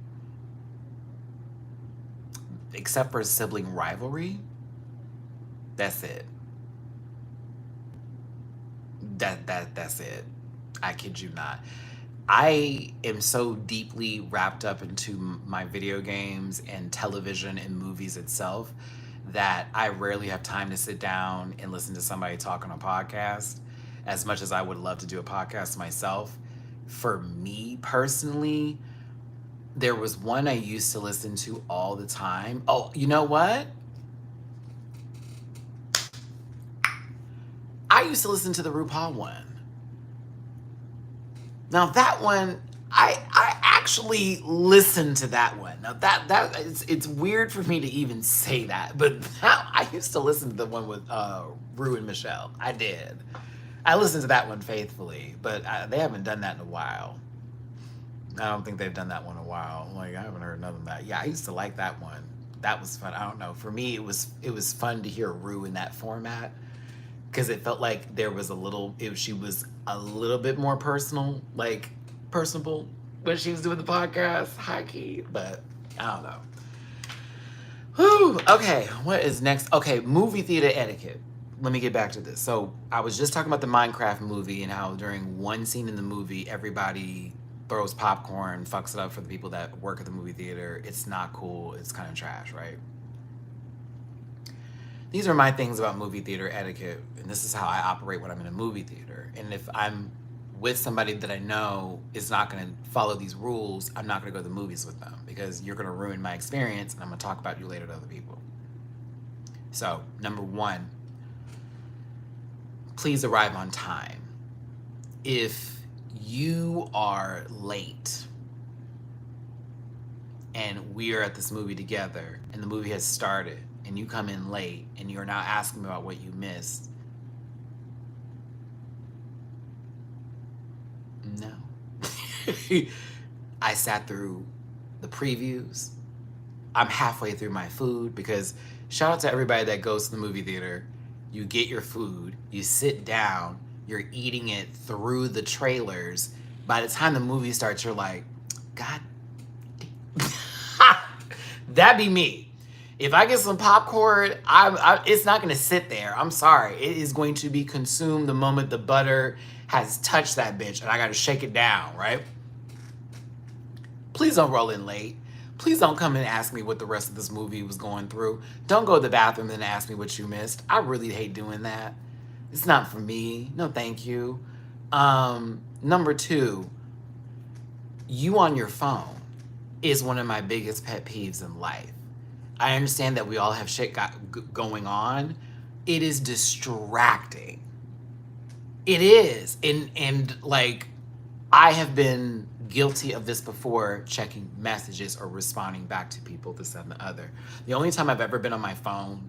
Except for Sibling Rivalry. That's it. That's it. I kid you not. I am so deeply wrapped up into my video games and television and movies itself that I rarely have time to sit down and listen to somebody talk on a podcast, as much as I would love to do a podcast myself. For me personally, there was one I used to listen to all the time. Oh, you know what? I used to listen to the RuPaul one. Now that one, I actually listened to that one. Now it's weird for me to even say that, but I used to listen to the one with Ru and Michelle. I did. I listened to that one faithfully, but they haven't done that in a while. I don't think they've done that one in a while. Like, I haven't heard none of that. Yeah, I used to like that one. That was fun. I don't know. For me, it was fun to hear Ru in that format, because it felt like there was she was a little bit more personable when she was doing the podcast, high key, but I don't know. Whew. Okay, what is next? Okay, movie theater etiquette. Let me get back to this. So I was just talking about the Minecraft movie and how during one scene in the movie, everybody throws popcorn, fucks it up for the people that work at the movie theater. It's not cool. It's kind of trash, right? These are my things about movie theater etiquette, and this is how I operate when I'm in a movie theater. And if I'm with somebody that I know is not going to follow these rules, I'm not going to go to the movies with them, because you're going to ruin my experience, and I'm going to talk about you later to other people. So, number one, please arrive on time. If you are late and we are at this movie together and the movie has started and you come in late and you're now asking me about what you missed, no. I sat through the previews. I'm halfway through my food, because shout out to everybody that goes to the movie theater. You get your food, you sit down, you're eating it through the trailers. By the time the movie starts, you're like, God damn. That be me. If I get some popcorn, it's not going to sit there. I'm sorry. It is going to be consumed the moment the butter has touched that bitch, and I got to shake it down, right? Please don't roll in late. Please don't come and ask me what the rest of this movie was going through. Don't go to the bathroom and ask me what you missed. I really hate doing that. It's not for me. No, thank you. Number two, you on your phone is one of my biggest pet peeves in life. I understand that we all have shit going on. It is distracting. It is. And like, I have been guilty of this before, checking messages or responding back to people, this and the other. The only time I've ever been on my phone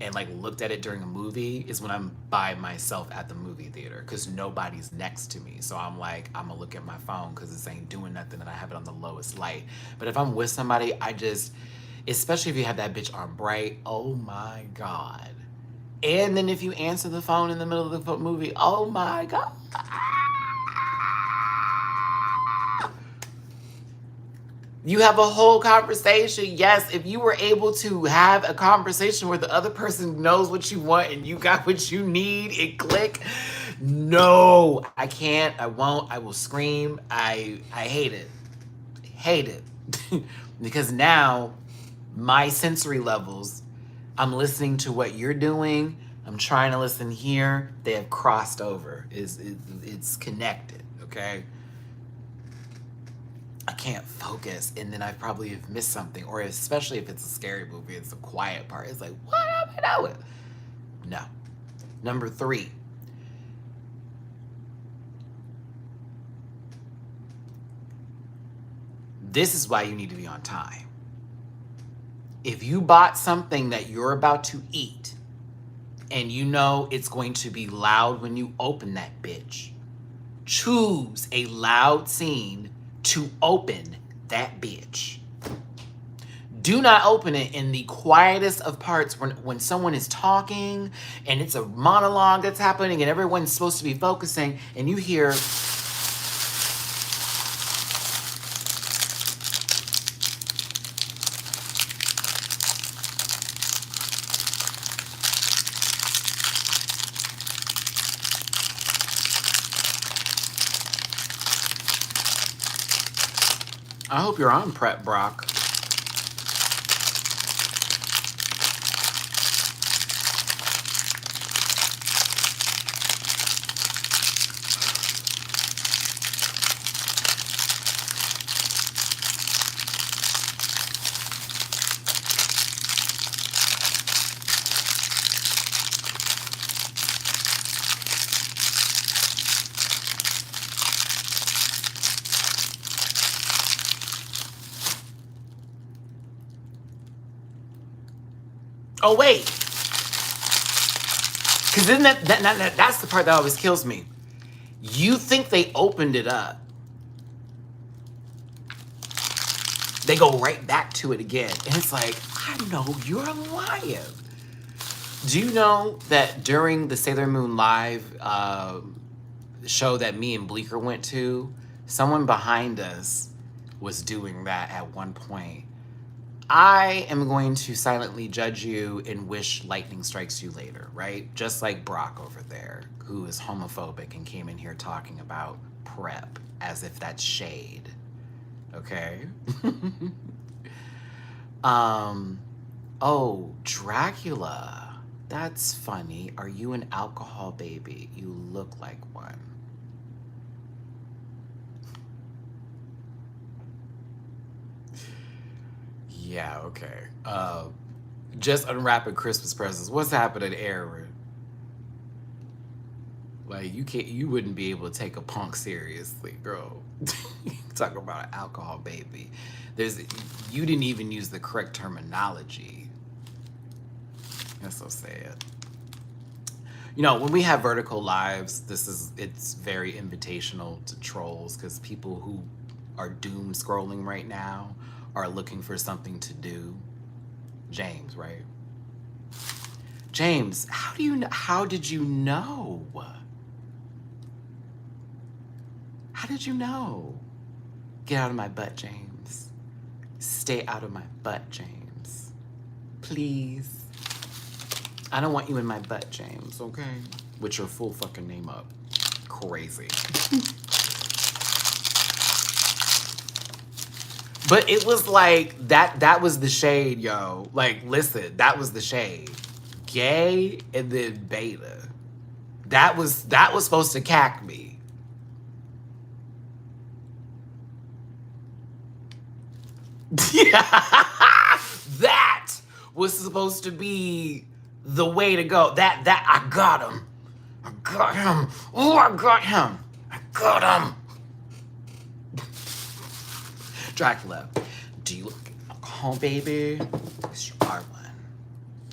and like looked at it during a movie is when I'm by myself at the movie theater because nobody's next to me. So I'm like, I'm gonna look at my phone because this ain't doing nothing and I have it on the lowest light. But if I'm with somebody, I just, especially if you have that bitch on bright, oh my God. And then if you answer the phone in the middle of the movie, oh my God. You have a whole conversation. Yes, if you were able to have a conversation where the other person knows what you want and you got what you need and click. No, I can't. I won't. I will scream. I hate it. Hate it. Because now my sensory levels, I'm listening to what you're doing. I'm trying to listen here. They have crossed over. It's connected, okay? I can't focus, and then I probably have missed something, or especially if it's a scary movie, it's a quiet part. It's like, what am I doing? No. Number three. This is why you need to be on time. If you bought something that you're about to eat, and you know it's going to be loud when you open that bitch, choose a loud scene to open that bitch. Do not open it in the quietest of parts when someone is talking and it's a monologue that's happening and everyone's supposed to be focusing and you hear, I hope you're on prep, Brock. Oh, wait. Because then that's the part that always kills me. You think they opened it up. They go right back to it again. And it's like, I know you're lying. Do you know that during the Sailor Moon Live show that me and Bleeker went to, someone behind us was doing that at one point? I am going to silently judge you and wish lightning strikes you later, right? Just like Brock over there, who is homophobic and came in here talking about prep as if that's shade, okay? Oh, Dracula. That's funny. Are you an alcohol baby? You look like one. Yeah, okay. Just unwrapping Christmas presents. What's happening, Aaron? Like, you wouldn't be able to take a punk seriously, girl. Talk about an alcohol baby. You didn't even use the correct terminology. That's so sad. You know, when we have vertical lives, it's very invitational to trolls because people who are doom scrolling right now are looking for something to do. James, right? James, how did you know? How did you know? Get out of my butt, James. Stay out of my butt, James. Please. I don't want you in my butt, James, okay? With your full fucking name up. Crazy. But it was like, that was the shade, yo. Like, listen, that was the shade. Gay and then beta. That was supposed to cack me. Yeah. That was supposed to be the way to go. That I got him. I got him. Oh, I got him. I got him. Dracula, do you like alcohol, baby? Yes, you are one.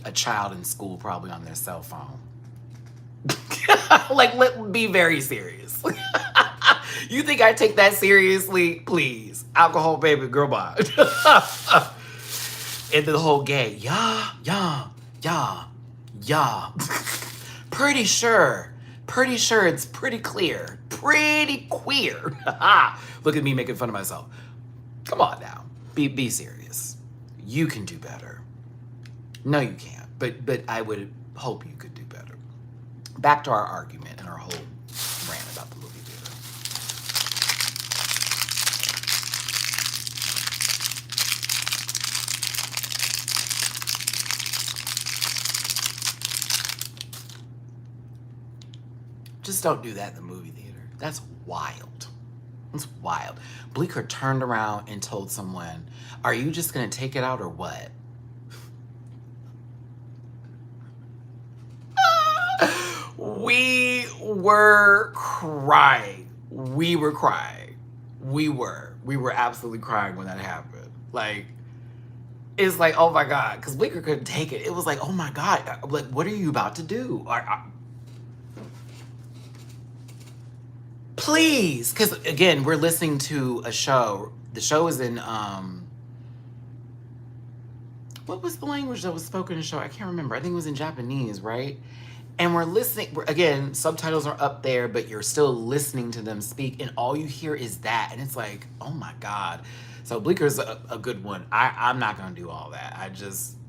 A child in school probably on their cell phone. Like, be very serious. You think I take that seriously? Please. Alcohol, baby, girl, bye. And the whole gay, yeah. Pretty sure it's pretty clear. Pretty queer. Look at me making fun of myself. Come on now. Be serious. You can do better. No, you can't. But I would hope you could do better. Back to our argument and our whole rant about the movie theater. Just don't do that in the movie theater. That's wild. It's wild. Bleecker turned around and told someone, are you just gonna take it out or what? We were crying. We were crying. We were absolutely crying when that happened. Like, it's like, oh my God, because Bleecker couldn't take it. It was like, oh my God, like, what are you about to do? Please, because again, we're listening to a show. The show is in, what was the language that was spoken in the show? I can't remember. I think it was in Japanese, right? And we're listening, again, subtitles are up there, but you're still listening to them speak, and all you hear is that. And it's like, oh my God. So Bleeker's a good one. I'm not gonna do all that.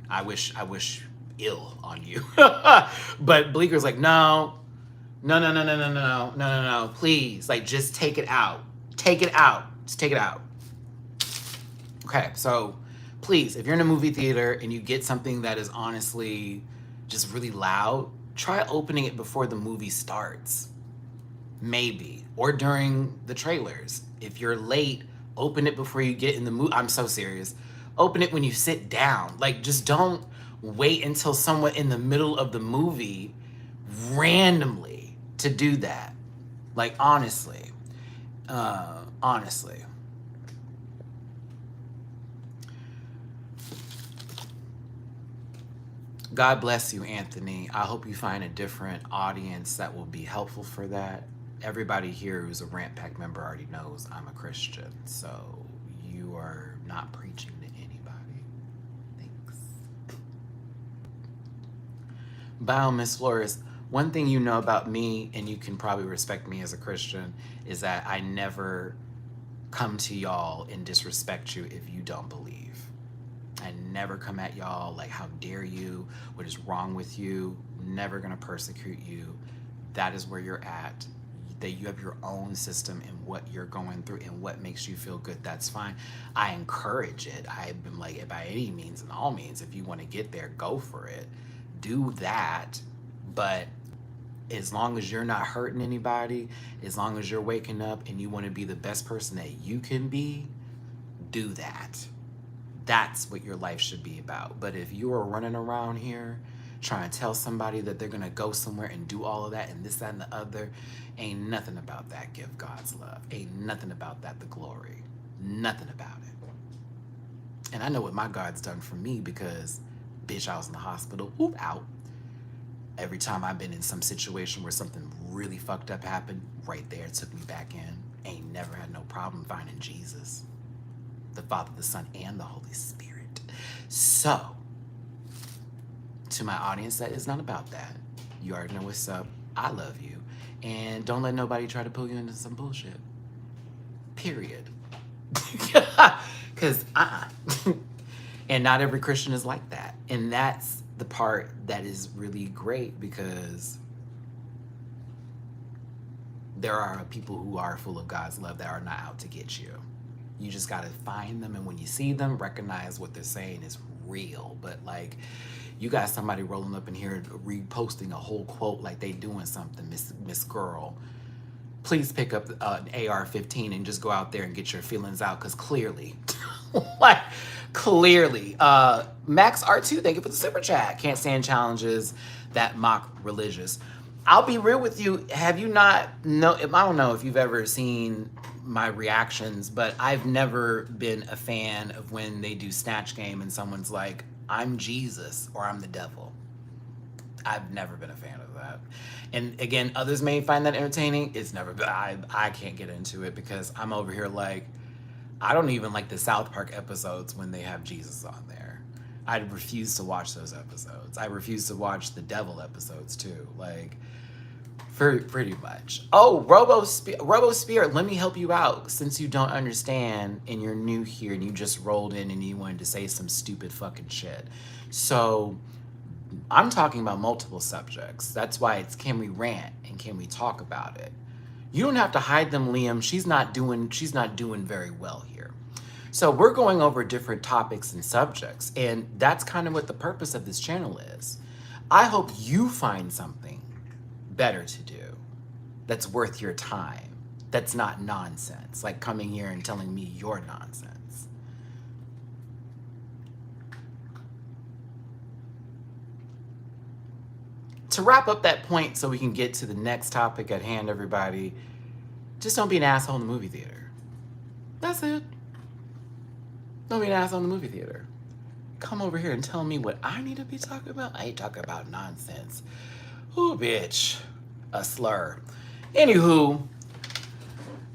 I wish ill on you. But Bleeker's like, no, please. Like, just take it out. Take it out. Just take it out. Okay, so please, if you're in a movie theater and you get something that is honestly just really loud, try opening it before the movie starts. Maybe. Or during the trailers. If you're late, open it before you get in the movie. I'm so serious. Open it when you sit down. Like, just don't wait until someone in the middle of the movie randomly to do that. Like, honestly. Honestly. God bless you, Anthony. I hope you find a different audience that will be helpful for that. Everybody here who's a Rant Pack member already knows I'm a Christian, so you are not preaching to anybody. Thanks. Bio Miss Flores, one thing you know about me, and you can probably respect me as a Christian, is that I never come to y'all and disrespect you if you don't believe. I never come at y'all like, how dare you? What is wrong with you? Never gonna persecute you. That is where you're at. That you have your own system and what you're going through and what makes you feel good, that's fine. I encourage it. I've been like, by any means and all means, if you want to get there, go for it. Do that. But as long as you're not hurting anybody, as long as you're waking up and you want to be the best person that you can be, do that. That's what your life should be about. But if you are running around here trying to tell somebody that they're going to go somewhere and do all of that and this, that, and the other, ain't nothing about that give God's love. Ain't nothing about that the glory. Nothing about it. And I know what my God's done for me because, bitch, I was in the hospital, whoop, out. Every time I've been in some situation where something really fucked up happened, right there, it took me back in. Ain't never had no problem finding Jesus. The Father, the Son, and the Holy Spirit. So, to my audience, that is not about that. You already know what's up. I love you. And don't let nobody try to pull you into some bullshit. Period. Because, And not every Christian is like that. And that's the part that is really great, because there are people who are full of God's love that are not out to get you. You just got to find them. And when you see them, recognize what they're saying is real. But like, you got somebody rolling up in here reposting a whole quote like they doing something, Miss Girl. Please pick up an AR-15 and just go out there and get your feelings out, because clearly, like, clearly. Max R2, thank you for the super chat. Can't stand challenges that mock religious. I'll be real with you. Have you not I don't know if you've ever seen my reactions, but I've never been a fan of when they do Snatch Game and someone's like, I'm Jesus or I'm the devil. I've never been a fan of that. And again, others may find that entertaining. It's never been, I can't get into it, because I'm over here like, I don't even like the South Park episodes when they have Jesus on there. I refuse to watch those episodes. I refuse to watch the devil episodes too. Like, pretty much. Oh, Robo Spirit, let me help you out, since you don't understand and you're new here and you just rolled in and you wanted to say some stupid fucking shit. So I'm talking about multiple subjects. That's why it's can we rant and can we talk about it? You don't have to hide them, Liam. She's not doing very well here. So we're going over different topics and subjects, and that's kind of what the purpose of this channel is. I hope you find something better to do that's worth your time, that's not nonsense, like coming here and telling me your nonsense. To wrap up that point so we can get to the next topic at hand, everybody, just don't be an asshole in the movie theater. That's it. Don't be an asshole in the movie theater. Come over here and tell me what I need to be talking about. I ain't talking about nonsense. Ooh, bitch. A slur. Anywho,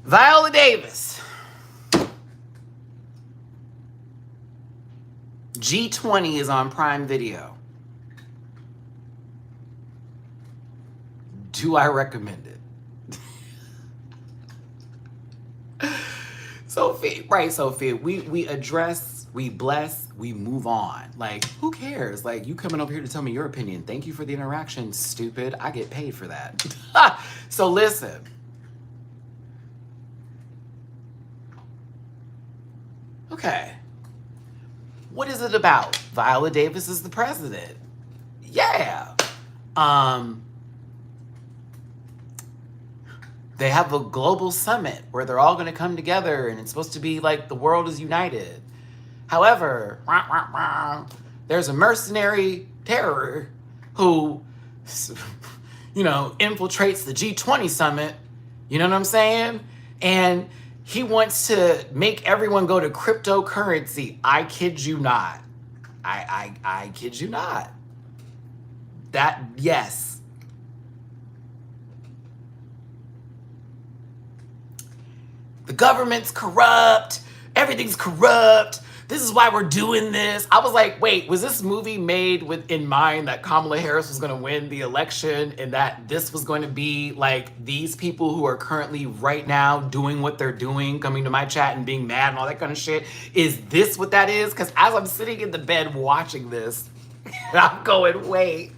Viola Davis. G20 is on Prime Video. Do I recommend it? Sophie, right, Sophie. We address, we bless, we move on. Like, who cares? Like, you coming over here to tell me your opinion. Thank you for the interaction, stupid. I get paid for that. So listen. Okay. What is it about? Viola Davis is the president. Yeah. They have a global summit where they're all going to come together, and it's supposed to be like the world is united. However, there's a mercenary terror who, infiltrates the G20 summit. You know what I'm saying? And he wants to make everyone go to cryptocurrency. I kid you not. I kid you not. That, yes. The government's corrupt. Everything's corrupt. This is why we're doing this. I was like, wait, was this movie made with in mind that Kamala Harris was going to win the election, and that this was going to be like these people who are currently right now doing what they're doing, coming to my chat and being mad and all that kind of shit? Is this what that is? Because as I'm sitting in the bed watching this, I'm going, wait,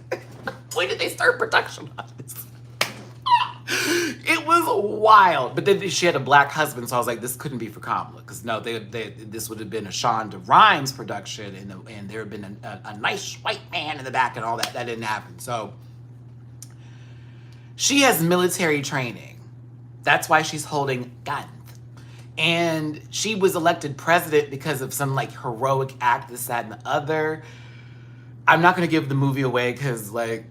when did they start production on this? It was wild. But then she had a black husband, so I was like, this couldn't be for Kamala. Because no, this would have been a Shonda Rhimes production, and there had been a nice white man in the back and all that. That didn't happen. So she has military training. That's why she's holding guns. And she was elected president because of some like heroic act, this, that, and the other. I'm not going to give the movie away because like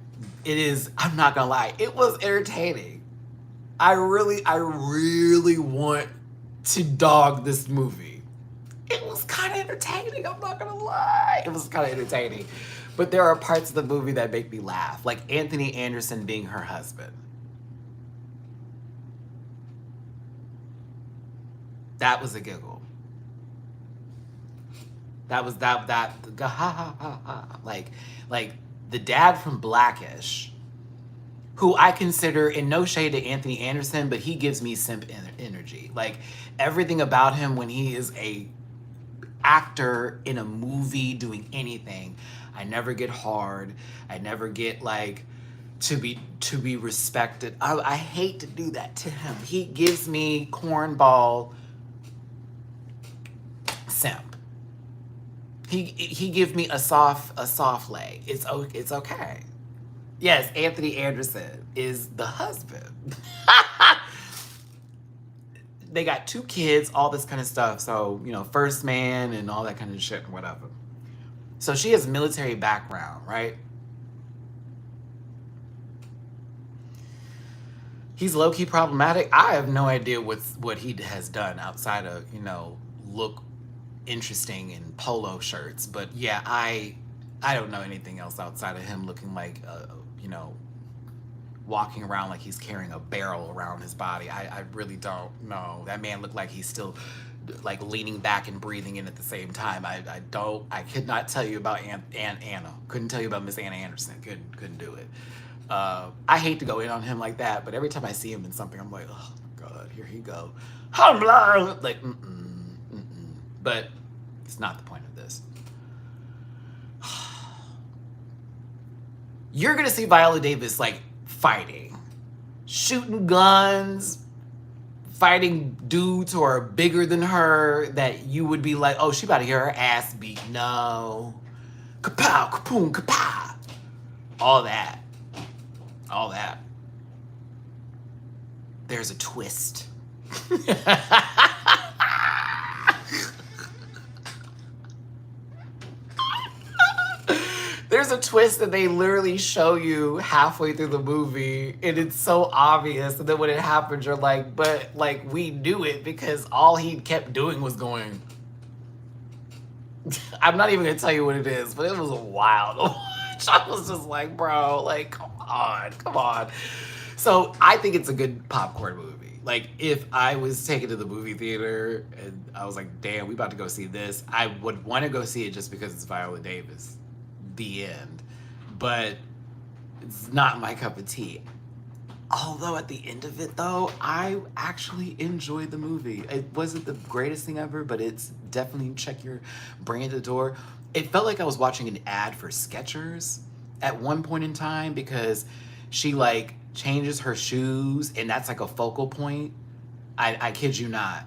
it is, I'm not going to lie, it was entertaining. I really want to dog this movie. It was kind of entertaining, I'm not gonna lie. It was kind of entertaining. But there are parts of the movie that make me laugh, like Anthony Anderson being her husband. That was a giggle. That was that ha ha ha ha. Like the dad from Blackish, who I consider, in no shade to Anthony Anderson, but he gives me simp energy. Like, everything about him when he is actor in a movie doing anything. I never get hard. I never get like to be respected. I hate to do that to him. He gives me cornball simp. He gives me a soft leg. It's okay. Yes, Anthony Anderson is the husband. They got 2 kids, all this kind of stuff. So, you know, first man and all that kind of shit and whatever. So she has military background, right? He's low-key problematic. I have no idea what he has done outside of, you know, look interesting in polo shirts. But yeah, I don't know anything else outside of him looking like, you know, walking around like he's carrying a barrel around his body. I really don't know. That man looked like he's still like leaning back and breathing in at the same time. I could not tell you about Anna. Couldn't tell you about Miss Anna Anderson. Couldn't do it. I hate to go in on him like that, but every time I see him in something, I'm like, oh my God, here he go. Like, but it's not the point of this. You're gonna see Viola Davis like fighting, shooting guns, fighting dudes who are bigger than her that you would be like, oh, she about to get her ass beat. No. Kapow, kapoom, kapow. All that. All that. There's a twist. There's a twist that they literally show you halfway through the movie, and it's so obvious. And then when it happens, you're like, but like we knew it because all he kept doing was going. I'm not even gonna tell you what it is, but it was wild to watch. I was just like, bro, like, come on. So I think it's a good popcorn movie. Like, if I was taken to the movie theater and I was like, damn, we about to go see this, I would want to go see it just because it's Viola Davis. The end. But it's not my cup of tea. Although at the end of it, though, I actually enjoyed the movie. It wasn't the greatest thing ever, but it's definitely check your brain at the door. It felt like I was watching an ad for Skechers at one point in time because she like changes her shoes and that's like a focal point. I kid you not.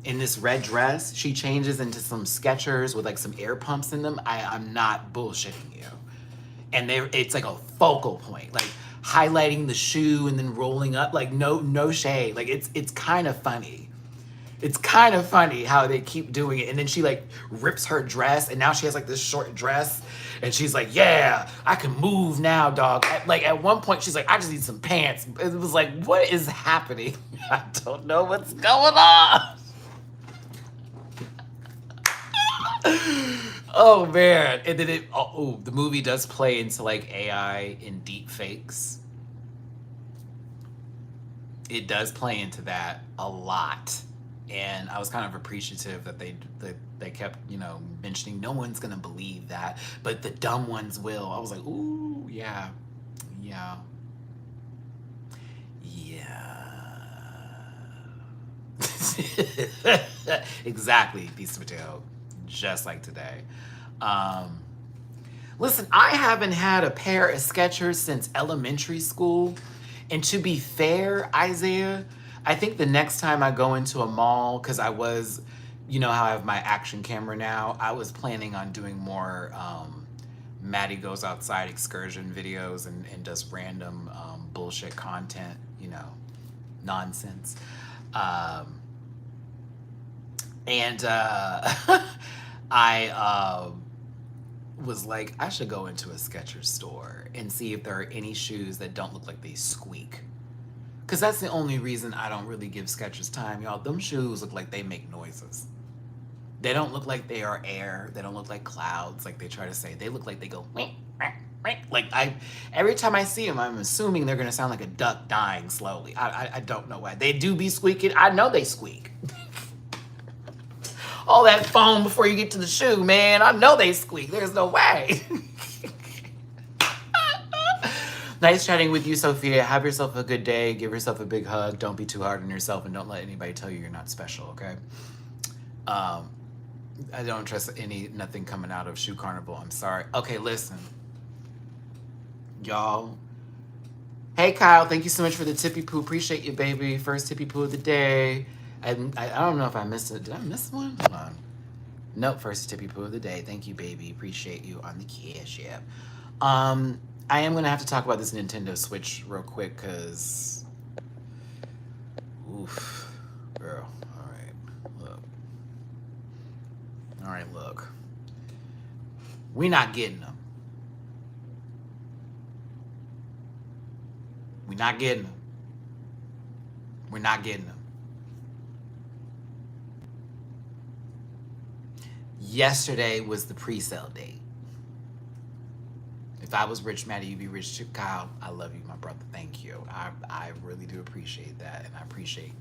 In this red dress, she changes into some Skechers with like some air pumps in them. I'm not bullshitting you. And it's like a focal point, like highlighting the shoe and then rolling up, like no shade. Like it's kind of funny. It's kind of funny how they keep doing it. And then she like rips her dress and now she has like this short dress and she's like, yeah, I can move now, dog. At one point she's like, I just need some pants. It was like, what is happening? I don't know what's going on. Oh man. And then the movie does play into like AI and deep fakes. It does play into that a lot. And I was kind of appreciative that they kept, you know, mentioning no one's gonna believe that, but the dumb ones will. I was like, ooh, yeah. Exactly, piece of potato. Just like today. Listen, I haven't had a pair of Skechers since elementary school. And to be fair, Isaiah, I think the next time I go into a mall, because I was, you know how I have my action camera now, I was planning on doing more Matty Goes Outside excursion videos and does random bullshit content, you know, nonsense. I was like, I should go into a Skechers store and see if there are any shoes that don't look like they squeak. Because that's the only reason I don't really give Skechers time, y'all. Them shoes look like they make noises. They don't look like they are air. They don't look like clouds like they try to say. They look like they go, like every time I see them, I'm assuming they're going to sound like a duck dying slowly. I don't know why. They do be squeaking. I know they squeak. All that foam before you get to the shoe, man. I know they squeak. There's no way. Nice chatting with you, Sophia. Have yourself a good day. Give yourself a big hug. Don't be too hard on yourself and don't let anybody tell you you're not special, okay? I don't trust nothing coming out of Shoe Carnival. I'm sorry. Okay, listen. Y'all. Hey, Kyle. Thank you so much for the tippy poo. Appreciate you, baby. First tippy poo of the day. I don't know if I missed it. Did I miss one? Hold on. Nope. First tippy poo of the day. Thank you, baby. Appreciate you on the Cash App. I am going to have to talk about this Nintendo Switch real quick because... Oof. Girl. All right, look. We're not getting them. We're not getting them. We're not getting them. Yesterday was the pre-sale date. If I was rich, Matty, you'd be rich too. Kyle, I love you, my brother. Thank you. I really do appreciate that, and I appreciate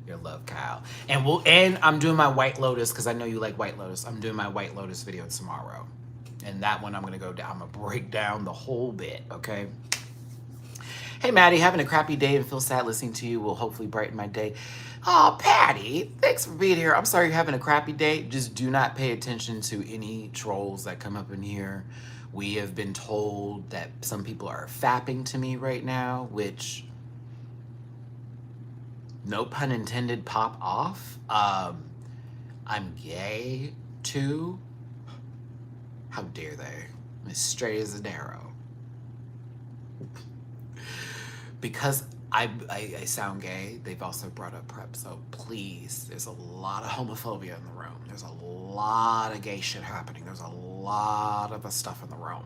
your love, Kyle. And I'm doing my White Lotus because I know you like White Lotus. I'm doing my White Lotus video tomorrow, and that one I'm gonna go down. I'm gonna break down the whole bit. Okay. Hey, Maddie, having a crappy day and feel sad listening to you will hopefully brighten my day. Oh, Patty, thanks for being here. I'm sorry you're having a crappy day. Just do not pay attention to any trolls that come up in here. We have been told that some people are fapping to me right now, which, no pun intended, pop off. I'm gay, too. How dare they? I'm as straight as an arrow. Because I sound gay, they've also brought up PrEP, so please, there's a lot of homophobia in the room. There's a lot of gay shit happening. There's a lot of the stuff in the room.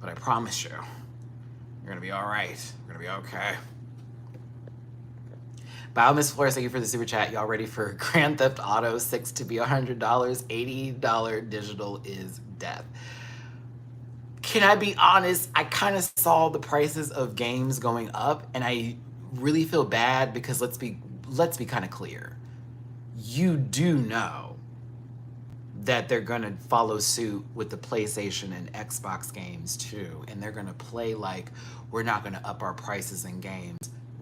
But I promise you, you're gonna be all right. You're gonna be okay. Bow Miss Flores, thank you for the super chat. Y'all ready for Grand Theft Auto 6 to be $100? $80 digital is death. Can I be honest? I kind of saw the prices of games going up, and I really feel bad because let's be kind of clear. You do know that they're gonna follow suit with the PlayStation and Xbox games too, and they're gonna play like we're not gonna up our prices in games.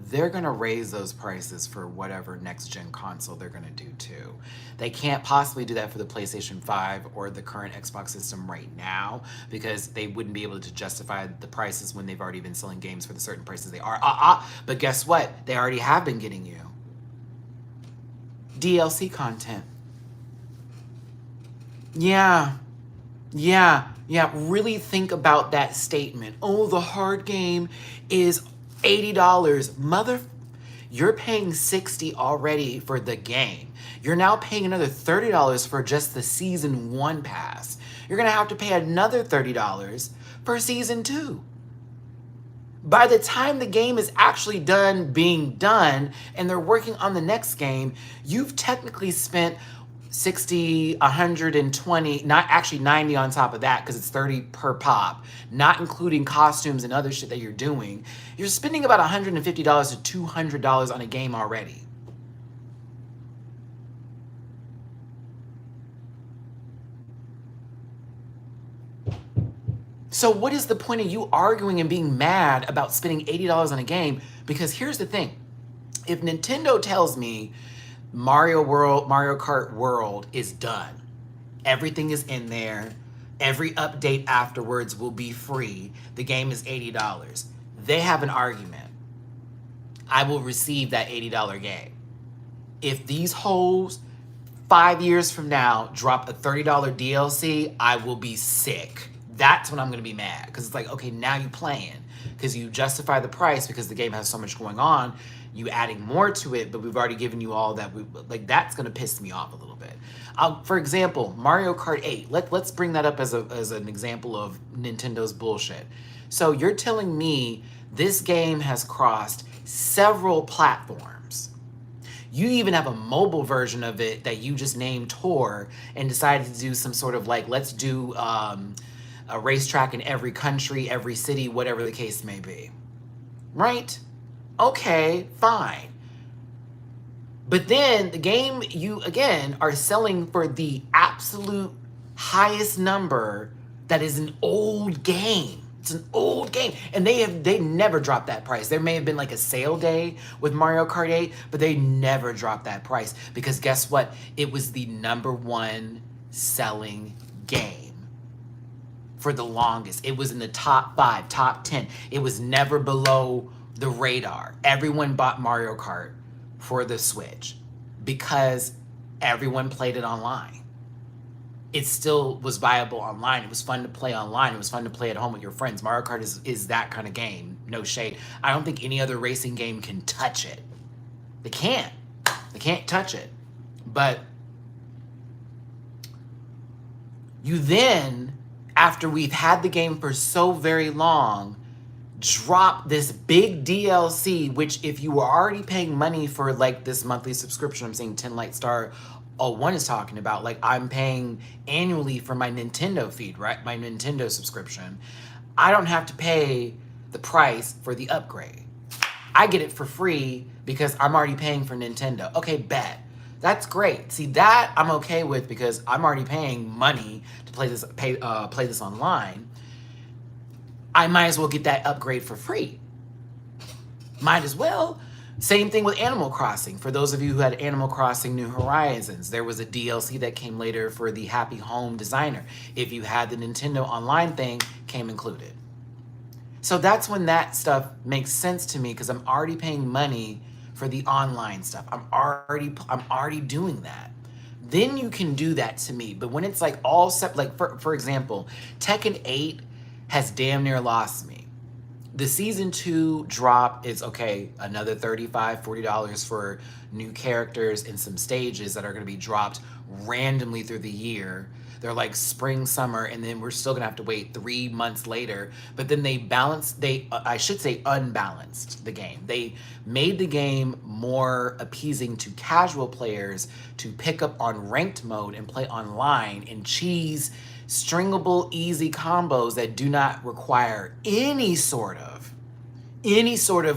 They're gonna raise those prices for whatever next gen console they're gonna do too. They can't possibly do that for the PlayStation 5 or the current Xbox system right now because they wouldn't be able to justify the prices when they've already been selling games for the certain prices they are. But guess what? They already have been getting you DLC content. Yeah. Really think about that statement. Oh, the hard game is $80. You're paying $60 already for the game. You're now paying another $30 for just the Season 1 pass. You're gonna have to pay another $30 for Season 2. By the time the game is actually being done and they're working on the next game, you've technically spent 60, 120, not actually 90 on top of that because it's 30 per pop, not including costumes and other shit that you're doing. You're spending about $150 to $200 on a game already. So what is the point of you arguing and being mad about spending $80 on a game? Because here's the thing. If Nintendo tells me Mario Kart World is done, everything is in there, every update afterwards will be free, the game is $80, they have an argument. I will receive that $80 game. If these hoes 5 years from now drop a $30 DLC, I will be sick. That's when I'm gonna be mad because it's like, okay, now you playing because you justify the price because the game has so much going on. You adding more to it, but we've already given you all that. That's gonna piss me off a little bit. For example, Mario Kart 8. Let's bring that up as an example of Nintendo's bullshit. So you're telling me this game has crossed several platforms. You even have a mobile version of it that you just named Tour and decided to do some sort of let's do a racetrack in every country, every city, whatever the case may be. Right? Okay, fine. But then the game you, again, are selling for the absolute highest number that is an old game. It's an old game. And they never dropped that price. There may have been like a sale day with Mario Kart 8, but they never dropped that price because guess what? It was the #1 selling game for the longest. It was in the top 5, top 10. It was never below the radar. Everyone bought Mario Kart for the Switch because everyone played it online. It still was viable online. It was fun to play online. It was fun to play at home with your friends. Mario Kart is that kind of game. No shade. I don't think any other racing game can touch it. They can't. They can't touch it. But you then, after we've had the game for so very long, drop this big DLC, which if you were already paying money for like this monthly subscription, I'm seeing 10 Light Star 01 is talking about, like I'm paying annually for my Nintendo feed, right? My Nintendo subscription. I don't have to pay the price for the upgrade. I get it for free because I'm already paying for Nintendo. Okay, bet. That's great. See, that I'm okay with because I'm already paying money to play this online. I might as well get that upgrade for free. Might as well. Same thing with Animal Crossing. For those of you who had Animal Crossing New Horizons, there was a DLC that came later for the Happy Home Designer. If you had the Nintendo Online thing, came included. So that's when that stuff makes sense to me because I'm already paying money for the online stuff. I'm already doing that. Then you can do that to me. But when it's like all set, like for example, Tekken 8 has damn near lost me. The season 2 drop is okay, another $35, $40 for new characters and some stages that are going to be dropped randomly through the year. They're like spring, summer, and then we're still gonna have to wait 3 months later. But then they I should say unbalanced the game. They made the game more appeasing to casual players to pick up on ranked mode and play online and cheese stringable easy combos that do not require any sort of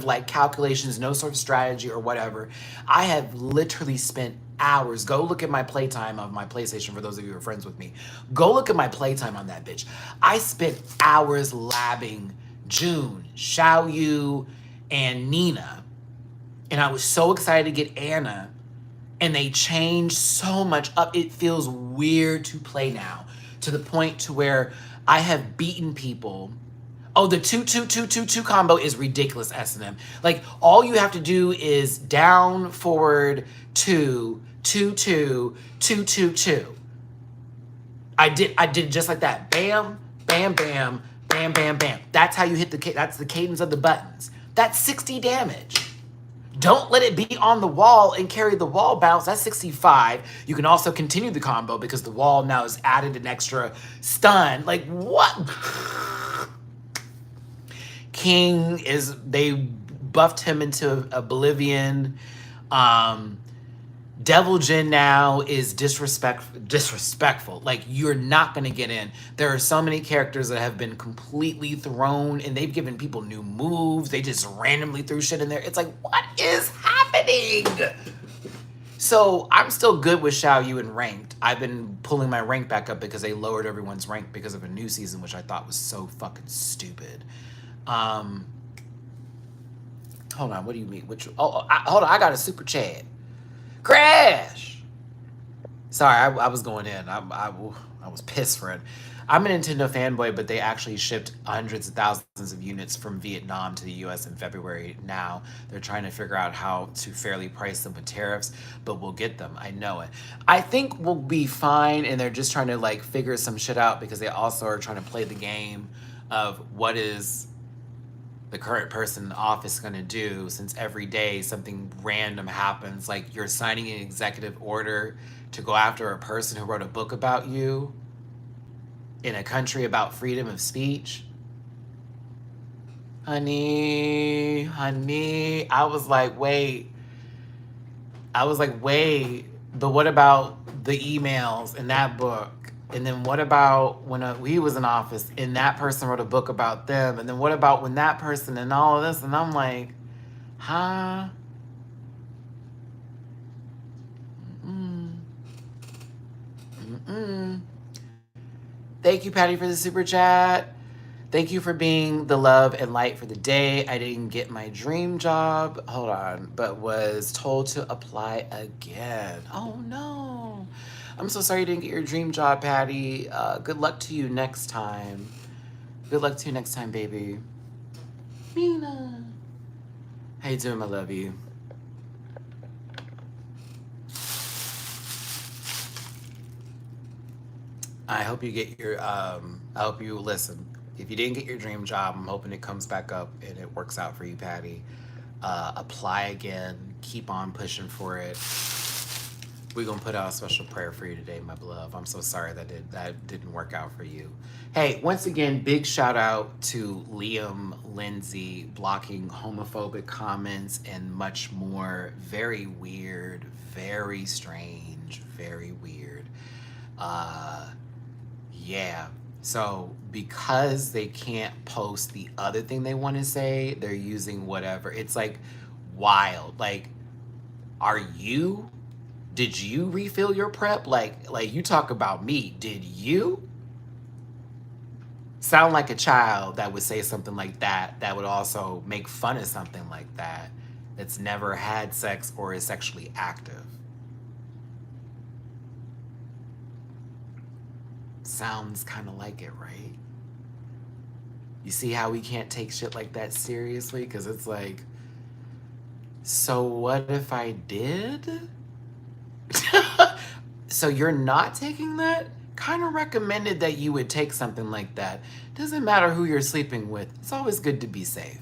like calculations, no sort of strategy or whatever. I have literally spent hours. Go look at my playtime of my PlayStation for those of you who are friends with me. Go look at my playtime on that bitch. I spent hours labbing June, Xiao Yu, and Nina. And I was so excited to get Anna. And they changed so much up. It feels weird to play now to the point to where I have beaten people. Oh, the 2-2-2-2-2 combo is ridiculous, S&M. Like, all you have to do is down, forward, 2, 2-2, 2-2-2. I did it just like that. Bam, bam, bam, bam, bam, bam. That's how you hit that's the cadence of the buttons. That's 60 damage. Don't let it be on the wall and carry the wall bounce. That's 65. You can also continue the combo because the wall now has added an extra stun. Like, what? King they buffed him into oblivion. Devil Jin now is disrespectful. Like, you're not gonna get in. There are so many characters that have been completely thrown and they've given people new moves. They just randomly threw shit in there. It's like, what is happening? So I'm still good with Xiao Yu and ranked. I've been pulling my rank back up because they lowered everyone's rank because of a new season, which I thought was so fucking stupid. Hold on, what do you mean? Hold on, I got a super chat. Crash! Sorry, I was going in. I was pissed for it. I'm a Nintendo fanboy, but they actually shipped hundreds of thousands of units from Vietnam to the US in February now. They're trying to figure out how to fairly price them with tariffs, but we'll get them. I know it. I think we'll be fine, and they're just trying to like figure some shit out because they also are trying to play the game of what is the current person in office going to do, since every day something random happens, like you're signing an executive order to go after a person who wrote a book about you in a country about freedom of speech. Honey, I was like, wait, but what about the emails in that book? And then what about when he was in office and that person wrote a book about them? And then what about when that person and all of this? And I'm like, huh? Thank you, Patty, for the super chat. Thank you for being the love and light for the day. I didn't get my dream job, hold on, but was told to apply again. Oh no. I'm so sorry you didn't get your dream job, Patty. Good luck to you next time. Good luck to you next time, baby. Mina. How you doing? I love you. I hope you get your, I hope you listen. If you didn't get your dream job, I'm hoping it comes back up and it works out for you, Patty. Apply again. Keep on pushing for it. We're gonna put out a special prayer for you today, my beloved. I'm so sorry that didn't work out for you. Hey, once again, big shout out to Liam Lindsay blocking homophobic comments and much more. Very weird, very strange, very weird. Yeah. So because they can't post the other thing they want to say, they're using whatever. It's like wild. Like, did you refill your prep? Like you talk about me. Did you? Sound like a child that would say something like that, that would also make fun of something like that, that's never had sex or is sexually active. Sounds kind of like it, right? You see how we can't take shit like that seriously? Because it's like, so what if I did? So you're not taking that? Kind of recommended that you would take something like that. Doesn't matter who you're sleeping with. It's always good to be safe.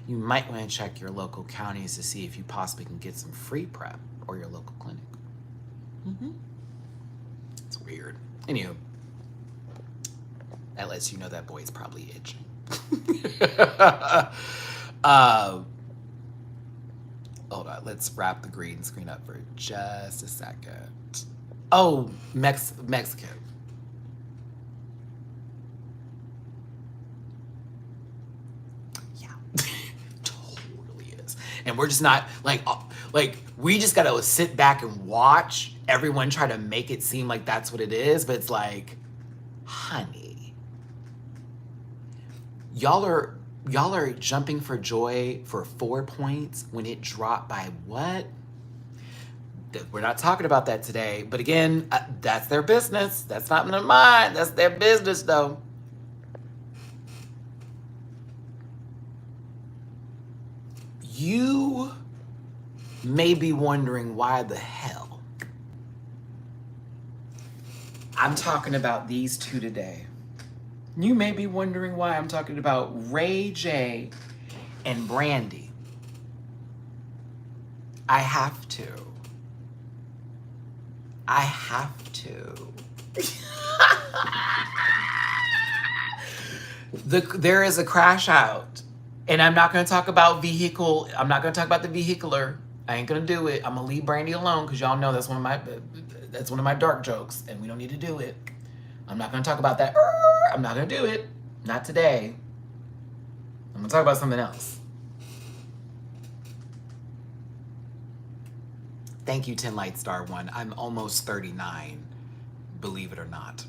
You might want to check your local counties to see if you possibly can get some free prep or your local clinic. It's weird. Anywho, that lets you know that boy's probably itching. Hold on, let's wrap the green screen up for just a second. Oh, Mexican. Yeah, totally is. And we're just not like we just gotta sit back and watch everyone try to make it seem like that's what it is, but it's like, honey, y'all are jumping for joy for 4 points when it dropped by what? We're not talking about that today. But again, that's their business. That's not none of mine. That's their business, though. You may be wondering why the hell I'm talking about these two today. You may be wondering why I'm talking about Ray J and Brandy. I have to. There is a crash out. And I'm not going to talk about vehicle. I'm not going to talk about the vehicular. I ain't going to do it. I'm going to leave Brandy alone because y'all know that's one of my dark jokes and we don't need to do it. I'm not going to talk about that. I'm not going to do it. Not today. I'm going to talk about something else. Thank you, 10 Light Star 1. I'm almost 39, believe it or not.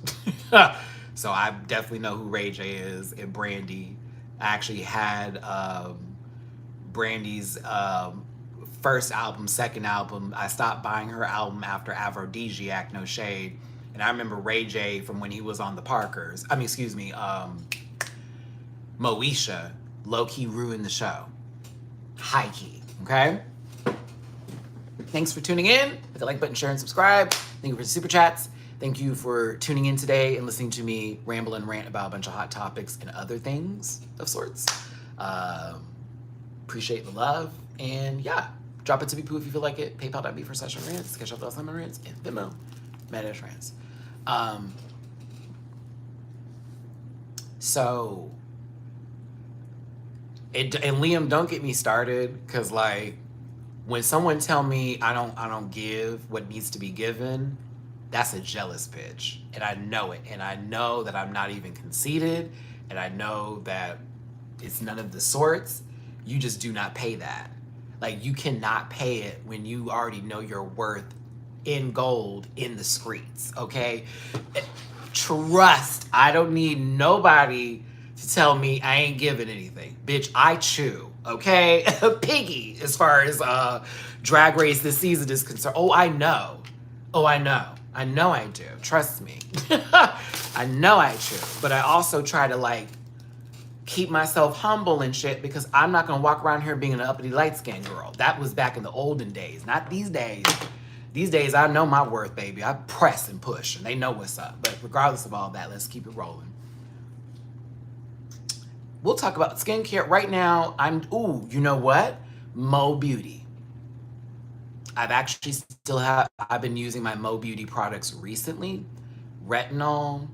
So I definitely know who Ray J is and Brandy. I actually had Brandy's first album, second album. I stopped buying her album after Aphrodisiac, no shade. And I remember Ray J from when he was on the Parkers. Moesha, low-key ruined the show. High-key, okay? Thanks for tuning in. Hit the like button, share, and subscribe. Thank you for the super chats. Thank you for tuning in today and listening to me ramble and rant about a bunch of hot topics and other things of sorts. Appreciate the love. And yeah, drop it to me if you feel like it. PayPal.me/rants. Cash out the rants. And Venmo, MattyRants. So, and Liam, don't get me started, because like, when someone tell me I don't give what needs to be given, that's a jealous pitch. And I know it. And I know that I'm not even conceited. And I know that it's none of the sorts. You just do not pay that. Like, you cannot pay it when you already know your worth in gold in the streets, okay? Trust. I don't need nobody to tell me I ain't giving anything. Bitch, I chew, okay? Piggy, as far as Drag Race this season is concerned. Oh, I know. Oh, I know. I know I do. Trust me. I know I chew. But I also try to, like, keep myself humble and shit, because I'm not gonna walk around here being an uppity light-skinned girl. That was back in the olden days, not these days. These days, I know my worth, baby. I press and push, and they know what's up. But regardless of all that, let's keep it rolling. We'll talk about skincare. Right now, you know what? Mo Beauty. I've been using my Mo Beauty products recently. Retinol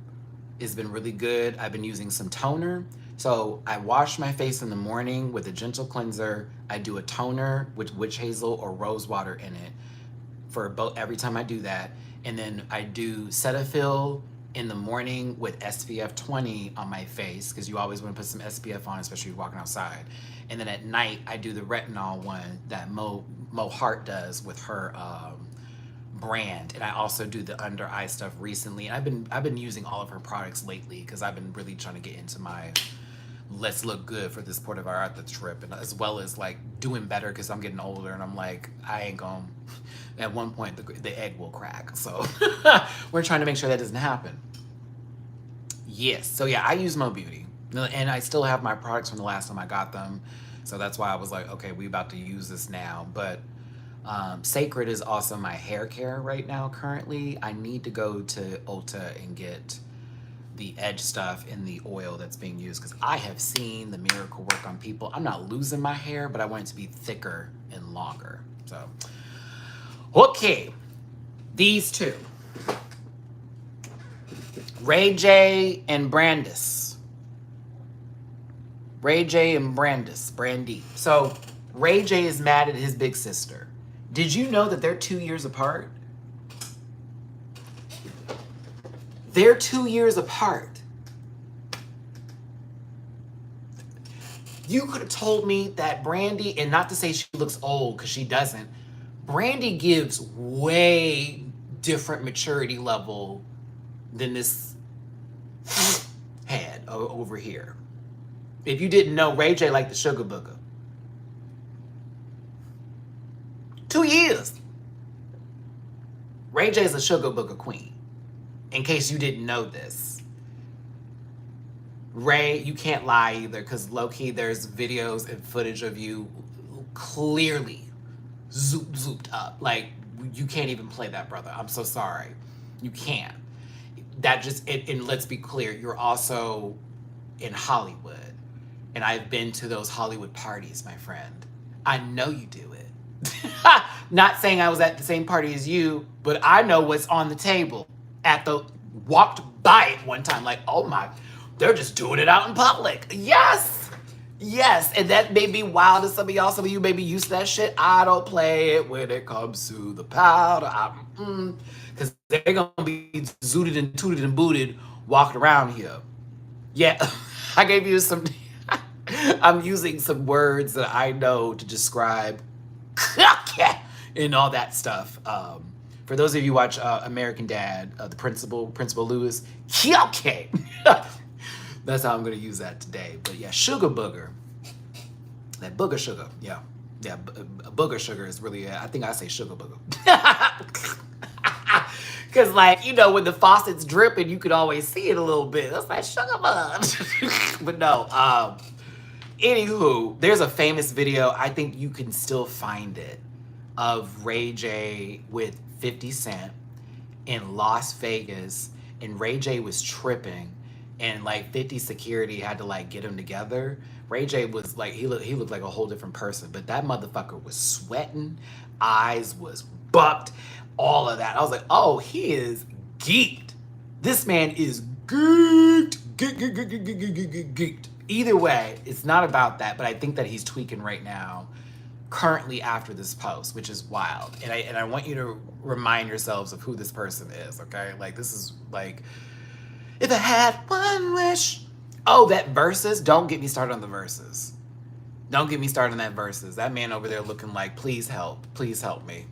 has been really good. I've been using some toner. So I wash my face in the morning with a gentle cleanser. I do a toner with witch hazel or rose water in it for every time I do that. And then I do Cetaphil in the morning with SPF 20 on my face, because you always want to put some SPF on, especially if you're walking outside. And then at night, I do the retinol one that Mo Hart does with her brand. And I also do the under eye stuff recently. And I've been using all of her products lately, because I've been really trying to get into my let's look good for this Puerto Vallarta trip, and as well as like doing better, because I'm getting older and I'm like, I ain't gonna, at one point the egg will crack. So we're trying to make sure that doesn't happen. Yes, so yeah, I use Mo Beauty, and I still have my products from the last time I got them. So that's why I was like, okay, we about to use this now. But Sacred is also my hair care right now currently. I need to go to Ulta and get the edge stuff in the oil that's being used, because I have seen the miracle work on people. I'm not losing my hair, but I want it to be thicker and longer. So, okay, these two, Ray J and Brandis. Ray J and Brandy. So Ray J is mad at his big sister. Did you know that they're 2 years apart? They're 2 years apart. You could have told me that Brandy, and not to say she looks old, because she doesn't, Brandy gives way different maturity level than this head over here. If you didn't know, Ray J liked the sugar booger. 2 years. Ray J's a sugar booger queen. In case you didn't know this. Ray, you can't lie either, because low-key there's videos and footage of you clearly zooped up. Like, you can't even play that, brother. I'm so sorry. You can't. And let's be clear, you're also in Hollywood. And I've been to those Hollywood parties, my friend. I know you do it. Not saying I was at the same party as you, but I know what's on the table. Walked by it one time, like, oh my, they're just doing it out in public. Yes, and that may be wild to some of y'all. Some of you may be used to that shit. I don't play it when it comes to the powder, because they're gonna be zooted and tooted and booted walking around here. Yeah, I gave you some, I'm using some words that I know to describe and all that stuff. For those of you who watch American Dad, the Principal Lewis, okay. That's how I'm going to use that today. But yeah, sugar booger. That booger sugar, yeah. Booger sugar is really, I think I say sugar booger. Because like, you know, when the faucet's dripping, you can always see it a little bit. That's like sugar bug. But no, anywho, there's a famous video, I think you can still find it, of Ray J with 50 Cent in Las Vegas, and Ray J was tripping, and like 50 security had to like get him together. Ray J was like, he looked like a whole different person, but that motherfucker was sweating, eyes was bucked, all of that. I was like, oh, he is geeked. This man is geeked. Geeked. Either way, it's not about that, but I think that he's tweaking right now, currently after this post, which is wild. And I want you to remind yourselves of who this person is, okay? Like, this is like, if I had one wish. Oh, that verses, don't get me started on the verses. Don't get me started on that verses. That man over there looking like, please help me.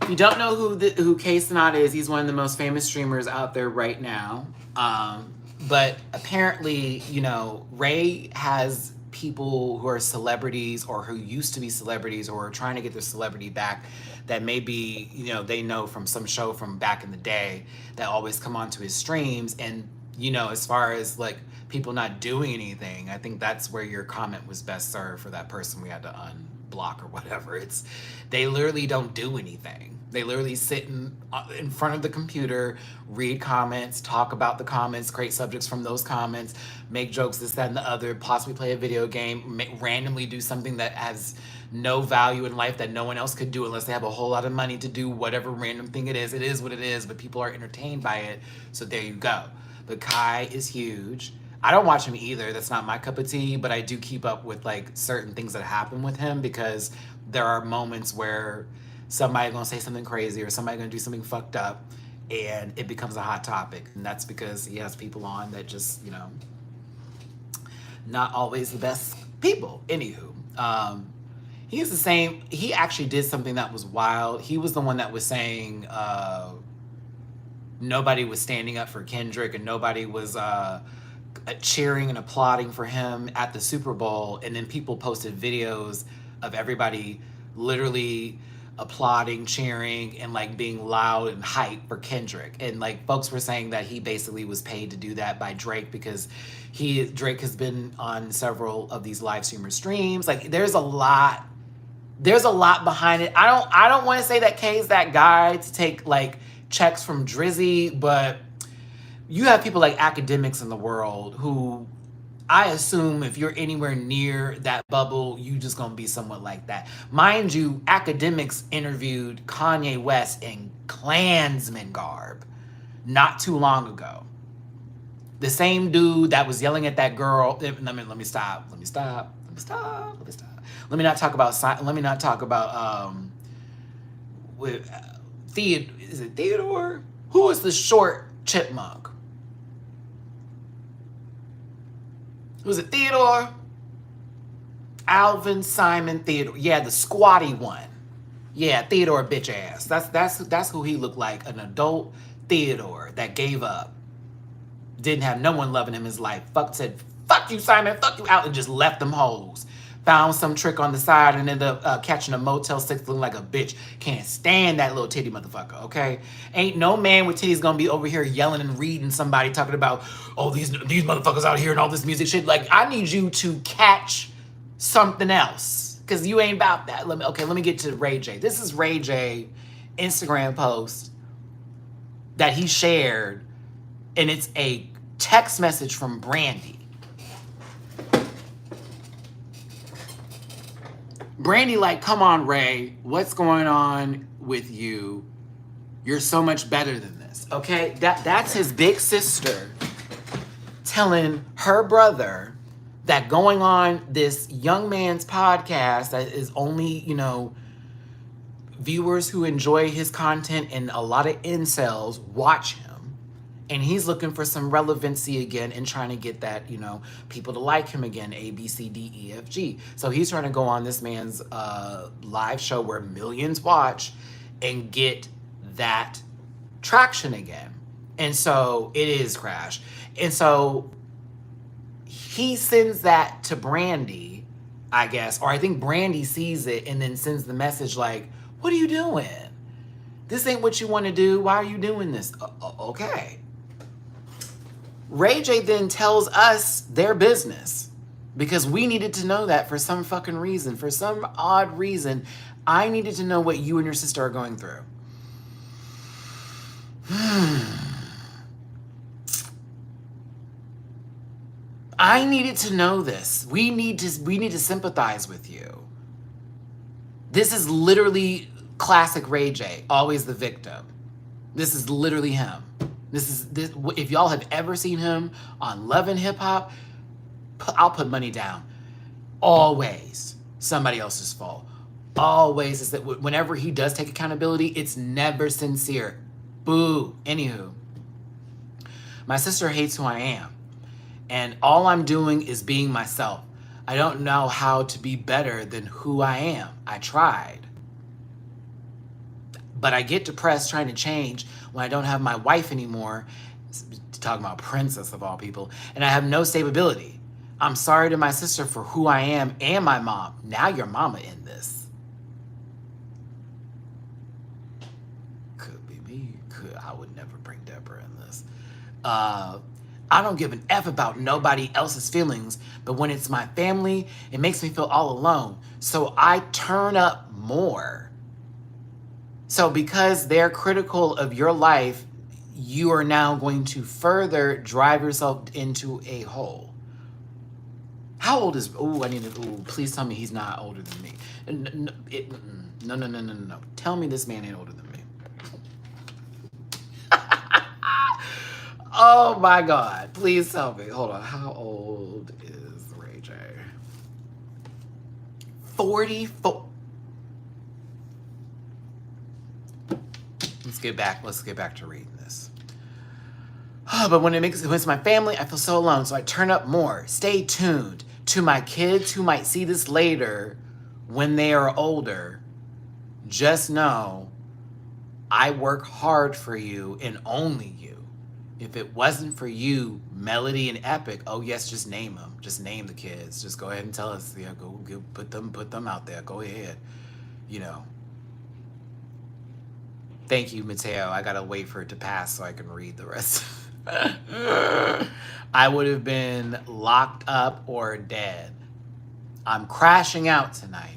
If you don't know who K-Sanat is, he's one of the most famous streamers out there right now. But apparently, you know, Ray has people who are celebrities or who used to be celebrities or are trying to get their celebrity back that maybe, you know, they know from some show from back in the day that always come onto his streams. And, you know, as far as like people not doing anything, I think that's where your comment was best served for that person we had to unblock or whatever. It's, they literally don't do anything. They literally sit in front of the computer, read comments, talk about the comments, create subjects from those comments, make jokes, this, that, and the other, possibly play a video game, randomly do something that has no value in life that no one else could do unless they have a whole lot of money to do whatever random thing it is. It is what it is, but people are entertained by it, so there you go. But Kai is huge. I don't watch him either. That's not my cup of tea, but I do keep up with like certain things that happen with him because there are moments where somebody gonna say something crazy or somebody gonna do something fucked up and it becomes a hot topic. And that's because he has people on that just, you know, not always the best people. Anywho, he's the same. He actually did something that was wild. He was the one that was saying nobody was standing up for Kendrick and nobody was cheering and applauding for him at the Super Bowl. And then people posted videos of everybody literally applauding, cheering, and like being loud and hype for Kendrick. And like folks were saying that he basically was paid to do that by Drake because Drake has been on several of these live streamer streams. Like there's a lot behind it. I don't want to say that K's that guy to take like checks from Drizzy, but you have people like academics in the world who I assume if you're anywhere near that bubble, you just gonna be somewhat like that. Mind you, academics interviewed Kanye West in Klansman garb not too long ago. The same dude that was yelling at that girl. Let me stop. Let me not talk about with is it Theodore? Who is the short chipmunk? Was it Theodore? Alvin, Simon, Theodore. Yeah, the squatty one. Yeah, Theodore bitch ass. That's who he looked like. An adult Theodore that gave up. Didn't have no one loving him in his life. Said, fuck you, Simon, fuck you out, and just left them hoes. Found some trick on the side and ended up catching a Motel 6 looking like a bitch. Can't stand that little titty motherfucker, okay? Ain't no man with titties gonna be over here yelling and reading somebody talking about, oh, these motherfuckers out here and all this music shit. Like, I need you to catch something else because you ain't about that. Let me get to Ray J. This is Ray J Instagram post that he shared, and it's a text message from Brandy. Brandy like, come on, Ray, what's going on with you? You're so much better than this, okay? That's his big sister telling her brother that going on this young man's podcast that is only, you know, viewers who enjoy his content and a lot of incels watch him. And he's looking for some relevancy again and trying to get that, you know, people to like him again, A, B, C, D, E, F, G. So he's trying to go on this man's live show where millions watch and get that traction again. And so it is Crash. And so he sends that to Brandy, I guess, or I think Brandy sees it and then sends the message like, what are you doing? This ain't what you want to do. Why are you doing this? Okay. Ray J then tells us their business because we needed to know that for some fucking reason. For some odd reason, I needed to know what you and your sister are going through. I needed to know this. We need to sympathize with you. This is literally classic Ray J, always the victim. This is literally him. This. If y'all have ever seen him on Love and Hip Hop, I'll put money down. Always somebody else's fault. Always is that whenever he does take accountability, it's never sincere. Boo. Anywho, my sister hates who I am. And all I'm doing is being myself. I don't know how to be better than who I am. I tried. But I get depressed trying to change when I don't have my wife anymore, talking about princess of all people, and I have no stability. I'm sorry to my sister for who I am and my mom. Now your mama in this. Could be me. I would never bring Deborah in this. I don't give an F about nobody else's feelings, but when it's my family, it makes me feel all alone. So I turn up more. So because they're critical of your life, you are now going to further drive yourself into a hole. How old is, please tell me he's not older than me. No. Tell me this man ain't older than me. Oh my God, please tell me. Hold on, how old is Ray J? 44. Let's get back to reading this. But when it's my family, I feel so alone, so I turn up more. Stay tuned to my kids who might see this later when they are older. Just know I work hard for you and only you. If it wasn't for you, Melody and Epic, oh yes, just name them. Just name the kids. Just go ahead and tell us. Yeah, go put them out there. Go ahead. You know. Thank you, Mateo. I gotta wait for it to pass so I can read the rest. I would have been locked up or dead. I'm crashing out tonight.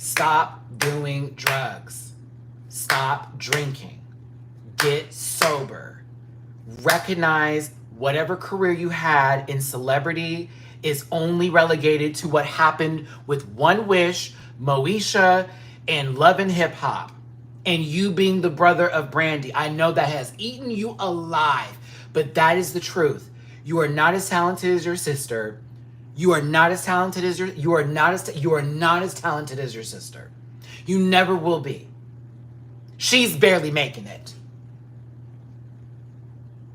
Stop doing drugs. Stop drinking. Get sober. Recognize whatever career you had in celebrity is only relegated to what happened with One Wish, Moesha, and Love and Hip Hop. And you being the brother of Brandy. I know that has eaten you alive, but that is the truth. You are not as talented as your sister. You are not as talented as you are not as talented as your sister. You never will be. She's barely making it.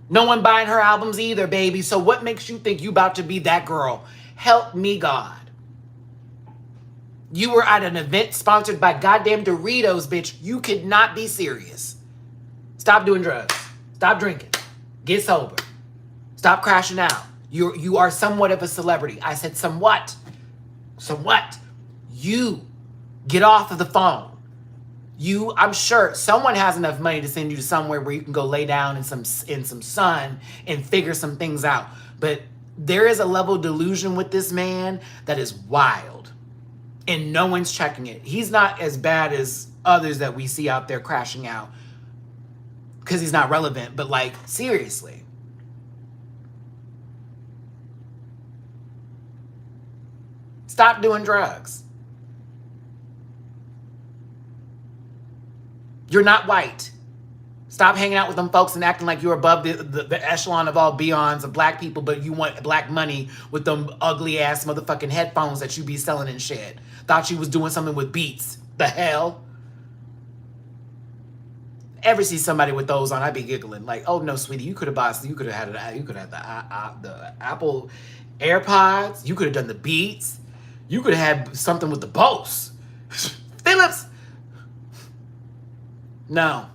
No one buying her albums either, baby. So what makes you think you about to be that girl? Help me, God. You were at an event sponsored by goddamn Doritos, bitch. You could not be serious. Stop doing drugs. Stop drinking. Get sober. Stop crashing out. You are somewhat of a celebrity. I said somewhat. Somewhat. You get off of the phone. I'm sure someone has enough money to send you to somewhere where you can go lay down in some sun and figure some things out. But there is a level of delusion with this man that is wild. And no one's checking it. He's not as bad as others that we see out there crashing out because he's not relevant. But like, seriously. Stop doing drugs. You're not white. Stop hanging out with them folks and acting like you're above the echelon of all beyonds of black people, but you want black money with them ugly ass motherfucking headphones that you be selling and shit. Thought you was doing something with Beats. The hell? Ever see somebody with those on, I'd be giggling like, oh no, sweetie, you could have had the Apple AirPods. You could have done the Beats. You could have had something with the Bose. Phillips. No.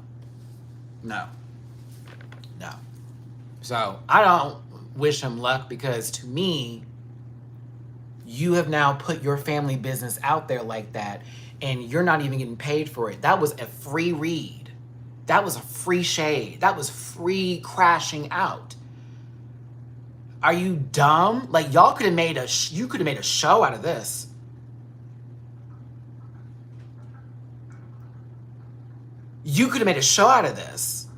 So I don't wish him luck because to me, you have now put your family business out there like that and you're not even getting paid for it. That was a free read. That was a free shade. That was free crashing out. Are you dumb? Like y'all could have made a show out of this. You could have made a show out of this.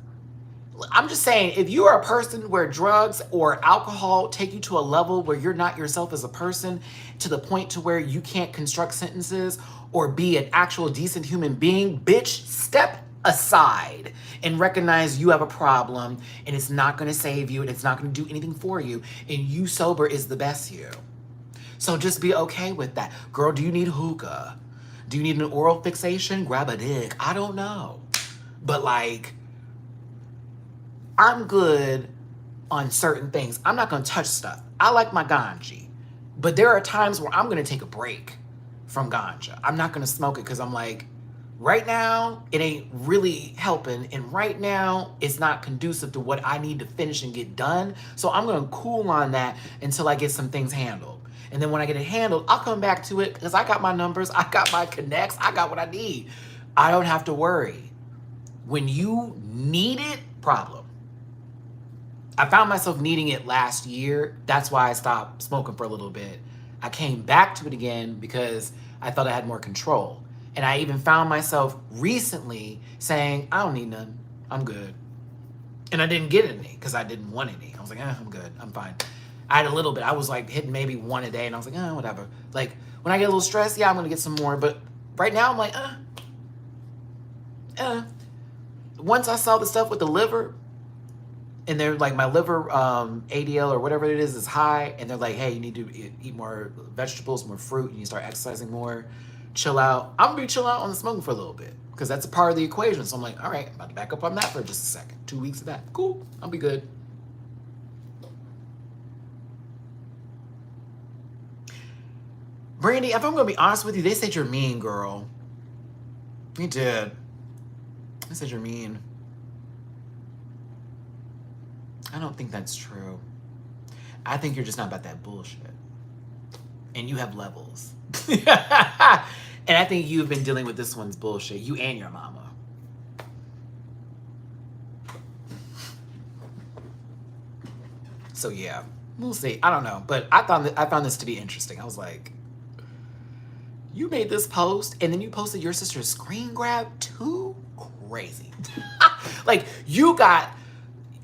I'm just saying, if you are a person where drugs or alcohol take you to a level where you're not yourself as a person, to the point to where you can't construct sentences or be an actual decent human being, bitch, step aside and recognize you have a problem and it's not gonna save you and it's not gonna do anything for you, and you sober is the best you. So just be okay with that. Girl, do you need hookah? Do you need an oral fixation? Grab a dick. I don't know. But like, I'm good on certain things. I'm not gonna touch stuff. I like my ganji. But there are times where I'm gonna take a break from ganja. I'm not gonna smoke it because I'm like, right now, it ain't really helping. And right now, it's not conducive to what I need to finish and get done. So I'm gonna cool on that until I get some things handled. And then when I get it handled, I'll come back to it because I got my numbers, I got my connects, I got what I need. I don't have to worry. When you need it, problem. I found myself needing it last year. That's why I stopped smoking for a little bit. I came back to it again because I felt I had more control. And I even found myself recently saying, I don't need none. I'm good. And I didn't get any because I didn't want any. I was like, I'm good. I'm fine. I had a little bit. I was like hitting maybe one a day and I was like, whatever. Like when I get a little stressed, yeah, I'm going to get some more. But right now I'm like, Once I saw the stuff with the liver, and they're like, my liver ADL or whatever it is high, and they're like, hey, you need to eat more vegetables, more fruit, and you start exercising more, chill out. I'm gonna be chill out on the smoking for a little bit because that's a part of the equation. So I'm like, all right, I'm about to back up on that for just a second. 2 weeks of that, cool, I'll be good. Brandy, if I'm gonna be honest with you, they said you're mean, girl. You did. They said you're mean. I don't think that's true. I think you're just not about that bullshit. And you have levels. And I think you've been dealing with this one's bullshit. You and your mama. So yeah, we'll see. I don't know. But I found this to be interesting. I was like, you made this post and then you posted your sister's screen grab too? Crazy. Like, you got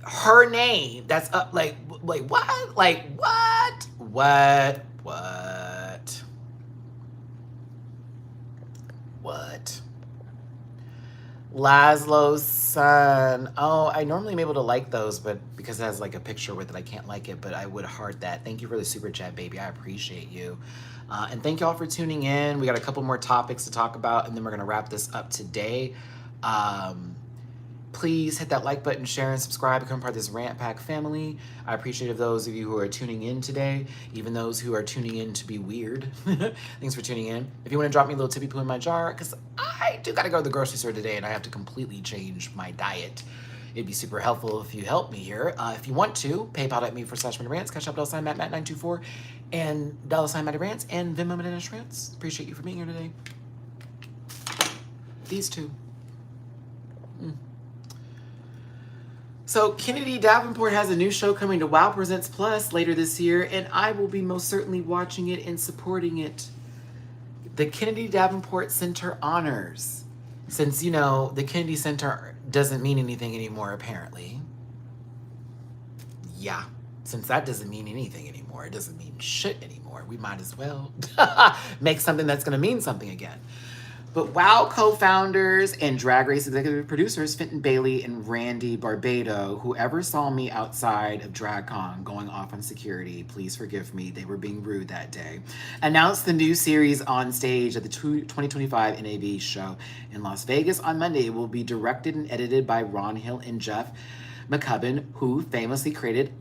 her name that's up, like what? Like, what? Laszlo's son. Oh, I normally am able to like those, but because it has like a picture with it, I can't like it, but I would heart that. Thank you for the super chat, baby. I appreciate you. And thank y'all for tuning in. We got a couple more topics to talk about, and then we're gonna wrap this up today. Please hit that like button, share, and subscribe, become part of this Rant Pack family. I appreciate those of you who are tuning in today, even those who are tuning in to be weird. Thanks for tuning in. If you want to drop me a little tippy poo in my jar, because I do got to go to the grocery store today and I have to completely change my diet. It'd be super helpful if you help me here. If you want to, PayPal.me/MattyRants, Cash App $Matt924, and $MattyRants, and Venmo MattyRants. Appreciate you for being here today. These two. So Kennedy Davenport has a new show coming to Wow Presents Plus later this year, and I will be most certainly watching it and supporting it. The Kennedy Davenport Center Honors. Since, you know, the Kennedy Center doesn't mean anything anymore, apparently. Yeah, since that doesn't mean anything anymore, it doesn't mean shit anymore, we might as well make something that's gonna mean something again. But WOW co-founders and Drag Race executive producers Fenton Bailey and Randy Barbado, whoever saw me outside of DragCon going off on security, please forgive me, they were being rude that day, announced the new series on stage at the 2025 NAB show in Las Vegas on Monday. It will be directed and edited by Ron Hill and Jeff McCubbin, who famously created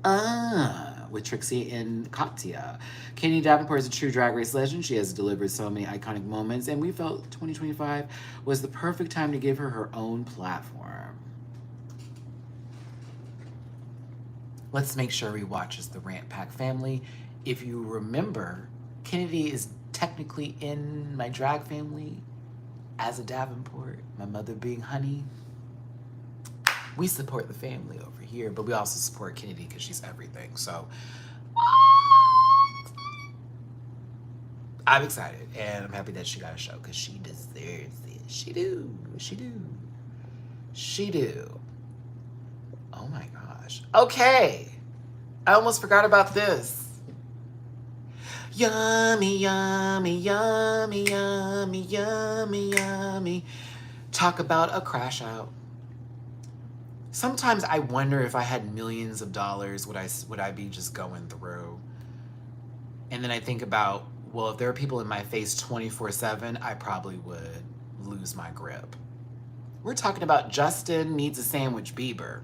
with Trixie and Katya. Kennedy Davenport is a true Drag Race legend. She has delivered so many iconic moments, and we felt 2025 was the perfect time to give her her own platform. Let's make sure we watch as the Rant Pack family. If you remember, Kennedy is technically in my drag family as a Davenport, my mother being Honey. We support the family over here, but we also support Kennedy because she's everything. So I'm excited, and I'm happy that she got a show because she deserves it. She do. Oh my gosh. Okay. I almost forgot about this. Yummy, yummy, yummy, yummy, yummy, yummy. Talk about a crash out. Sometimes I wonder if I had millions of dollars, would I be just going through? And then I think about, well, if there are people in my face 24/7, I probably would lose my grip. We're talking about Justin Needs a Sandwich Bieber.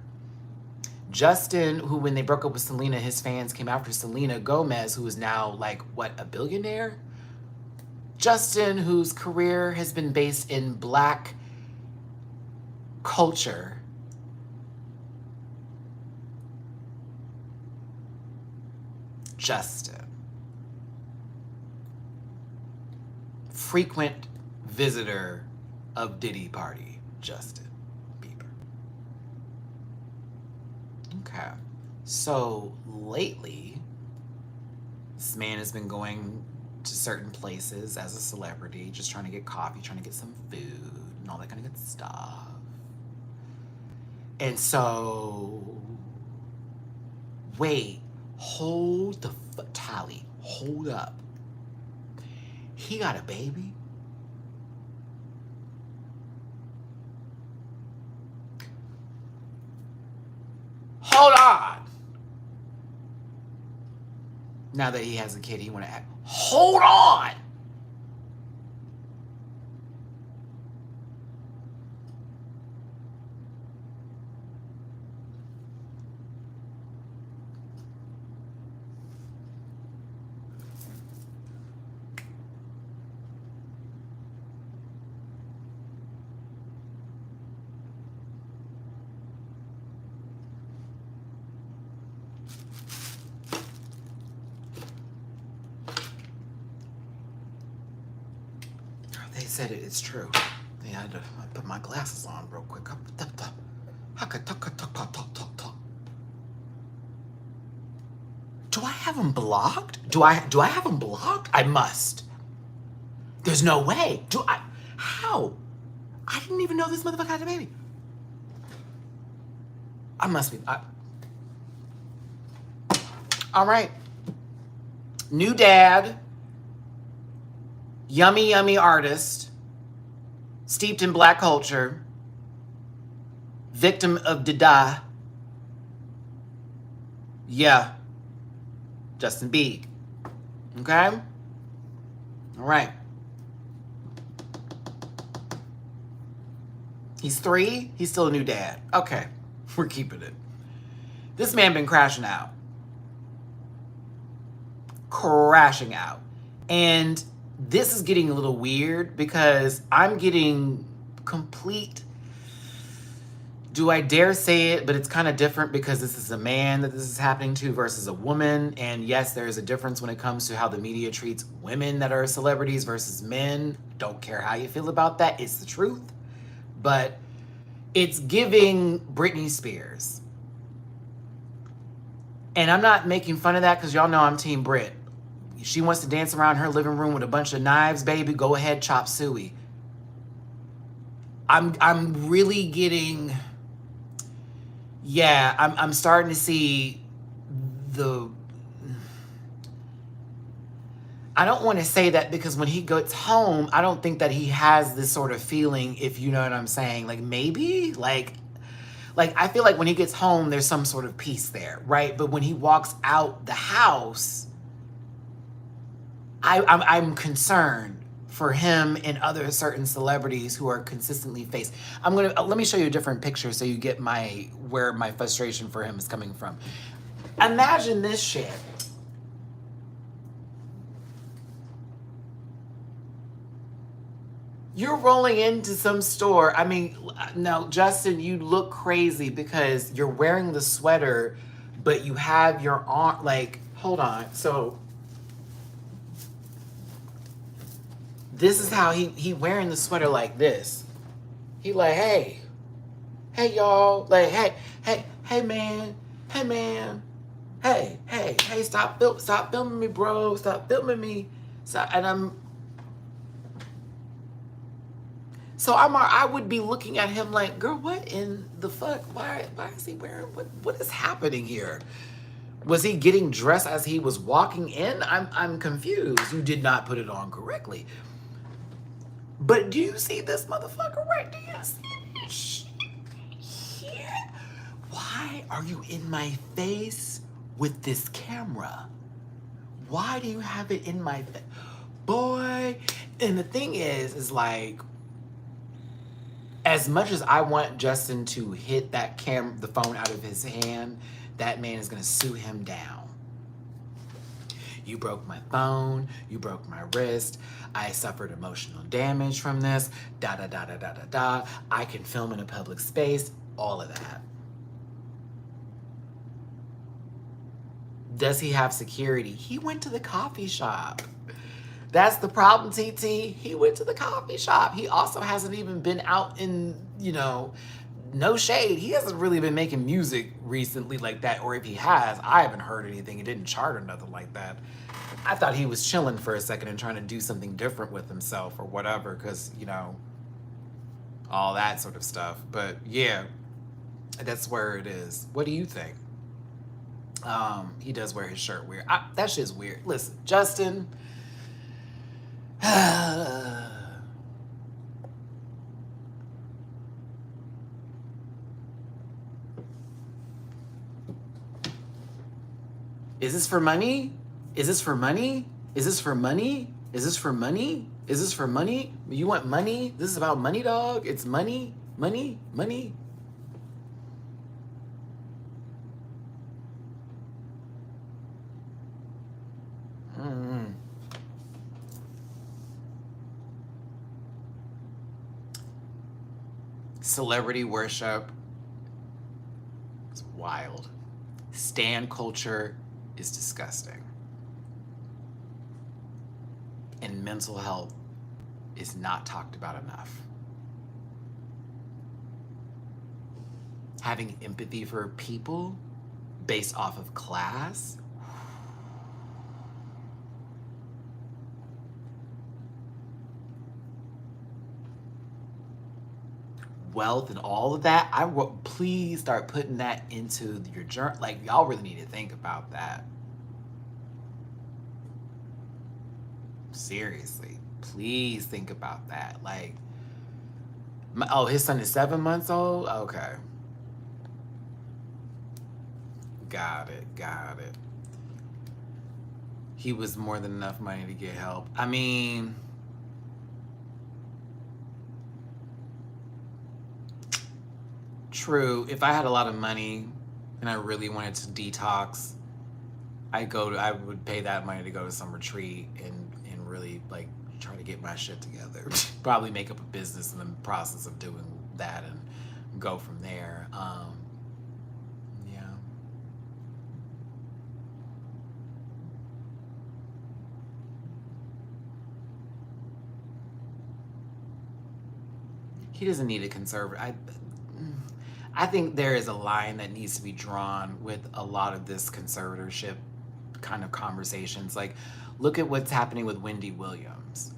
Justin, who when they broke up with Selena, his fans came after Selena Gomez, who is now like, what, a billionaire? Justin, whose career has been based in Black culture. Justin. Frequent visitor of Diddy party, Justin Bieber. Okay. So lately, this man has been going to certain places as a celebrity, just trying to get coffee, trying to get some food, and all that kind of good stuff. And so, wait, hold the tally, hold up. He got a baby? Hold on. Now that he has a kid, he want to act. Hold on. They said it's true. They had to put my glasses on real quick. Do I have him blocked? Do I have him blocked? I must. There's no way. How? I didn't even know this motherfucker had a baby. I must be. All right. New dad. Yummy, yummy artist. Steeped in Black culture. Victim of Dada. Yeah. Justin B. Okay? All right. He's 3. He's still a new dad. Okay. We're keeping it. This man been crashing out. Crashing out. And this is getting a little weird because I'm getting complete, do I dare say it, but it's kind of different because this is a man that this is happening to versus a woman. And yes, there is a difference when it comes to how the media treats women that are celebrities versus men. Don't care how you feel about that. It's the truth. But it's giving Britney Spears. And I'm not making fun of that because y'all know I'm Team Brit. If she wants to dance around her living room with a bunch of knives, baby, go ahead, chop suey. I'm really getting, yeah, I'm starting to see I don't want to say that because when he gets home, I don't think that he has this sort of feeling, if you know what I'm saying. Like maybe, like I feel like when he gets home, there's some sort of peace there, right? But when he walks out the house, I'm concerned for him and other certain celebrities who are consistently faced. Let me show you a different picture so you get where my frustration for him is coming from. Imagine this shit. You're rolling into some store. I mean, no, Justin, you look crazy because you're wearing the sweater, but you have your arm, like, hold on. So this is how he wearing the sweater like this. He like, hey y'all, like, hey man, hey, stop filming me, bro, stop filming me, stop. And So I would be looking at him like, girl, what in the fuck? Why is he wearing, what is happening here? Was he getting dressed as he was walking in? I'm confused. You did not put it on correctly. But do you see this motherfucker right? Do you see this here? Why are you in my face with this camera? Why do you have it in my face? Boy, and the thing is like, as much as I want Justin to hit that the phone out of his hand, that man is gonna sue him down. You broke my phone, you broke my wrist, I suffered emotional damage from this, da da da da da da da. I can film in a public space, all of that. Does he have security? He went to the coffee shop. That's the problem, TT. He went to the coffee shop. He also hasn't even been out in, no shade. He hasn't really been making music recently like that. Or if he has, I haven't heard anything. It didn't chart or nothing like that. I thought he was chilling for a second and trying to do something different with himself or whatever, because, all that sort of stuff. But yeah, that's where it is. What do you think? He does wear his shirt weird. That shit's weird. Listen, Justin... Is this for money? Is this for money? Is this for money? Is this for money? Is this for money? You want money? This is about money, dog. It's money, money, money. Celebrity worship is wild. Stan culture is disgusting. And mental health is not talked about enough. Having empathy for people based off of class. Wealth and all of that, please start putting that into your journal. Like, y'all really need to think about that. Seriously, please think about that. Like, his son is 7 months old? Okay. Got it. He was more than enough money to get help. I mean... True. If I had a lot of money and I really wanted to detox, I would pay that money to go to some retreat and really like try to get my shit together. Probably make up a business in the process of doing that and go from there. Yeah. He doesn't need a conservative. I think there is a line that needs to be drawn with a lot of this conservatorship kind of conversations. Like, look at what's happening with Wendy Williams.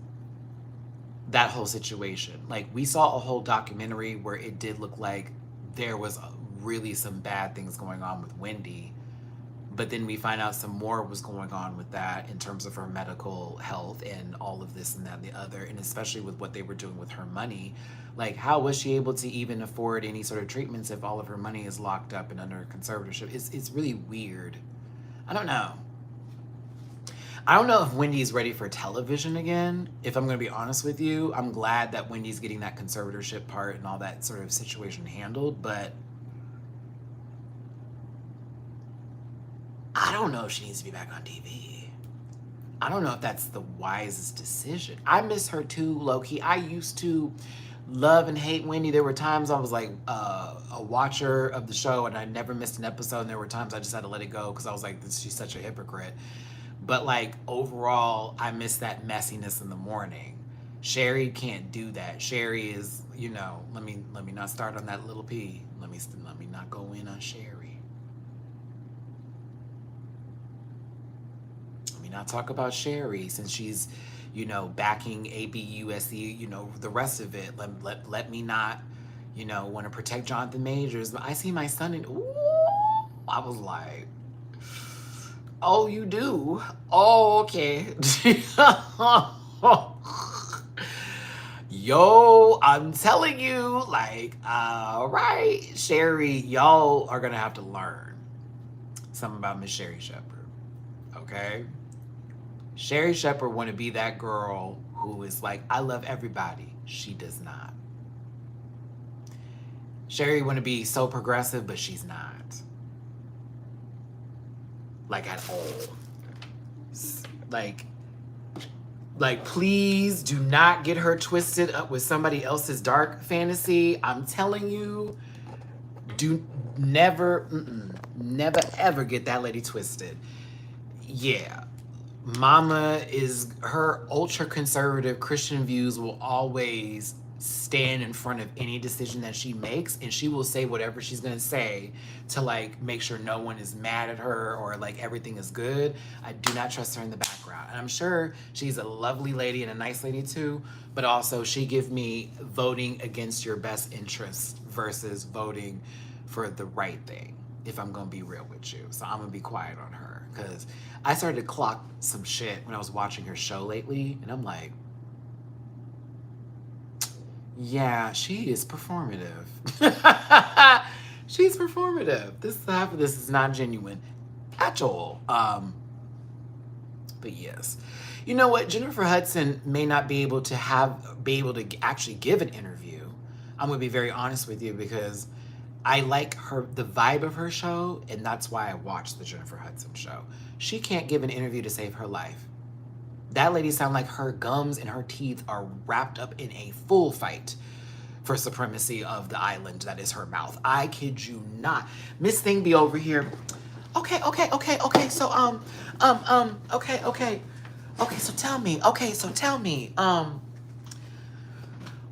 That whole situation. Like, we saw a whole documentary where it did look like there was really some bad things going on with Wendy. But then we find out some more was going on with that in terms of her medical health and all of this and that and the other, and especially with what they were doing with her money. Like, how was she able to even afford any sort of treatments if all of her money is locked up and under conservatorship? It's really weird. I don't know. I don't know if Wendy's ready for television again, if I'm going to be honest with you. I'm glad that Wendy's getting that conservatorship part and all that sort of situation handled, but I don't know if she needs to be back on TV. I don't know if that's the wisest decision. I miss her too, low-key. I used to love and hate Wendy. There were times I was like a watcher of the show and I never missed an episode, and there were times I just had to let it go because I was like, she's such a hypocrite. But like, overall, I miss that messiness in the morning. Sherry can't do that. Sherry is, let me not start on that little P. Let me not go in on Sherry. Let me not talk about Sherry, since she's, you know, backing ABUSC, you know, the rest of it. Let me not, you know, want to protect Jonathan Majors. But I see my son and ooh, I was like, oh, you do? Oh, okay. Yo, I'm telling you, like, all right, Sherry, y'all are gonna have to learn something about Miss Sherry Shepherd, okay? Sherry Shepherd want to be that girl who is like, I love everybody. She does not. Sherry want to be so progressive, but she's not. Like, at all. Like, please do not get her twisted up with somebody else's dark fantasy. I'm telling you, never ever get that lady twisted. Yeah, mama her ultra conservative Christian views will always stand in front of any decision that she makes, and she will say whatever she's gonna say to like make sure no one is mad at her or like everything is good. I do not trust her in the background, and I'm sure she's a lovely lady and a nice lady too, but also she give me voting against your best interest versus voting for the right thing, if I'm gonna be real with you. So I'm gonna be quiet on her, because I started to clock some shit when I was watching her show lately, and I'm like, yeah, she is performative. She's performative. Half of this is not genuine at all. But yes, you know what? Jennifer Hudson may not be able to actually give an interview. I'm gonna be very honest with you, because I like the vibe of her show, and that's why I watched the Jennifer Hudson show. She can't give an interview to save her life. That lady sounds like her gums and her teeth are wrapped up in a full fight for supremacy of the island that is her mouth. I kid you not. Miss Thing be over here. Okay. So tell me.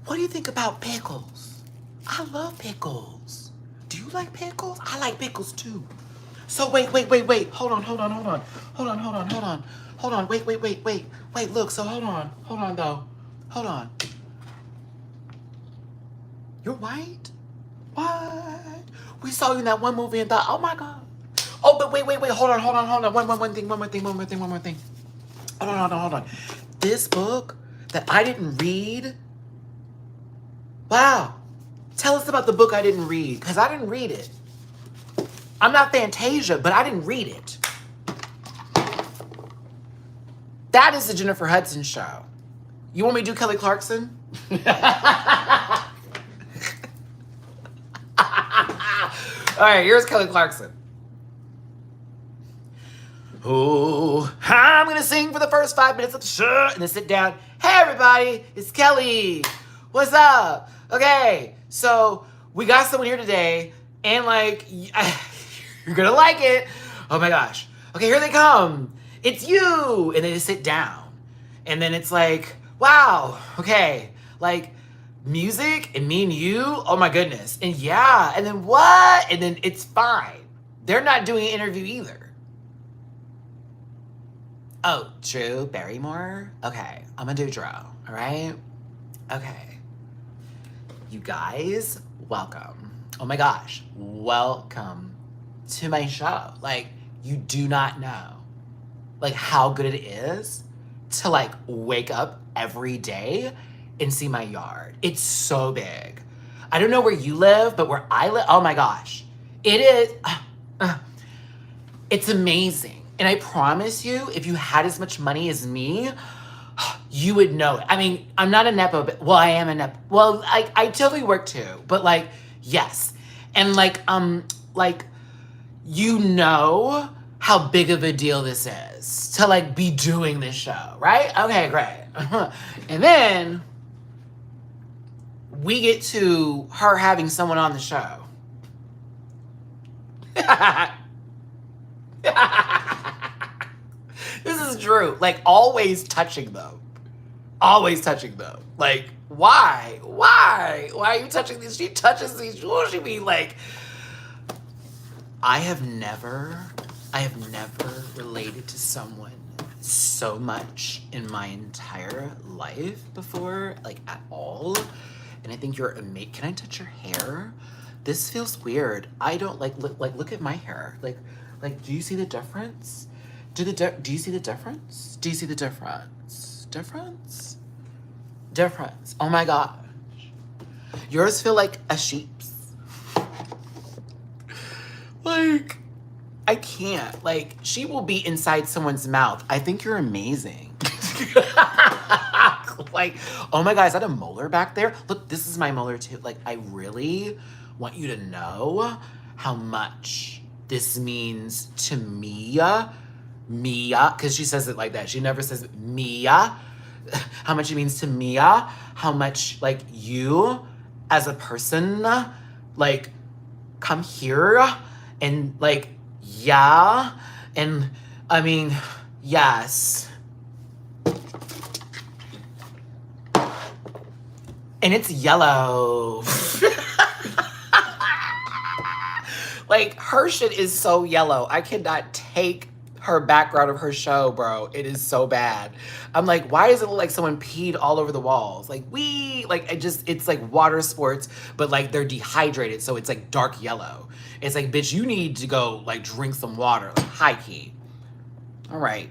What do you think about pickles? I love pickles. Do you like pickles? I like pickles too. So wait. Hold on. Wait, look, so hold on though. Hold on. You're white? What? We saw you in that one movie and thought, oh my God. Oh, but wait, hold on. One more thing. Hold on. This book that I didn't read. Wow. Tell us about the book I didn't read, because I didn't read it. I'm not Fantasia, but I didn't read it. That is the Jennifer Hudson show. You want me to do Kelly Clarkson? All right, here's Kelly Clarkson. Oh, I'm going to sing for the first 5 minutes of the show and then sit down. Hey, everybody, it's Kelly. What's up? Okay, so we got someone here today, and like, you're going to like it. Oh my gosh. Okay, here they come. It's you. And they just sit down. And then it's like, wow, okay. Like, music and me and you, oh my goodness. And yeah, and then what? And then it's fine. They're not doing an interview either. Oh, Drew Barrymore? Okay, I'm gonna do Drew, all right? Okay. You guys, welcome. Oh my gosh, welcome to my show. Like, you do not know like how good it is to like wake up every day and see my yard. It's so big. I don't know where you live, but where I live, oh my gosh, it is, it's amazing. And I promise you, if you had as much money as me, you would know it. I mean, I'm not a Nepo, but, well, I am a Nepo. Well, I totally work too, but like, yes. And like, you know how big of a deal this is to like be doing this show, right? Okay, great. And then we get to her having someone on the show. This is Drew, like always touching them. Always touching them. Like, why? Why are you touching these? She touches these. What she be like? I have never related to someone so much in my entire life before, like at all. And I think you're amazing. Can I touch your hair? This feels weird. I don't look at my hair. Like, do you see the difference? Do you see the difference? Do you see the difference? Difference. Oh my gosh. Yours feel like a sheep's. Like, I can't. Like, she will be inside someone's mouth. I think you're amazing. Like, oh my God, is that a molar back there? Look, this is my molar too. Like, I really want you to know how much this means to Mia, because she says it like that. She never says Mia. How much it means to Mia, how much, like, you as a person, like, come here and, like, yeah, and, I mean, yes. And it's yellow. Like, her shit is so yellow. I cannot take her background of her show, bro. It is so bad. I'm like, why does it look like someone peed all over the walls? Like, it's like water sports, but like they're dehydrated, so it's like dark yellow. It's like, bitch, you need to go like drink some water, like high key. All right.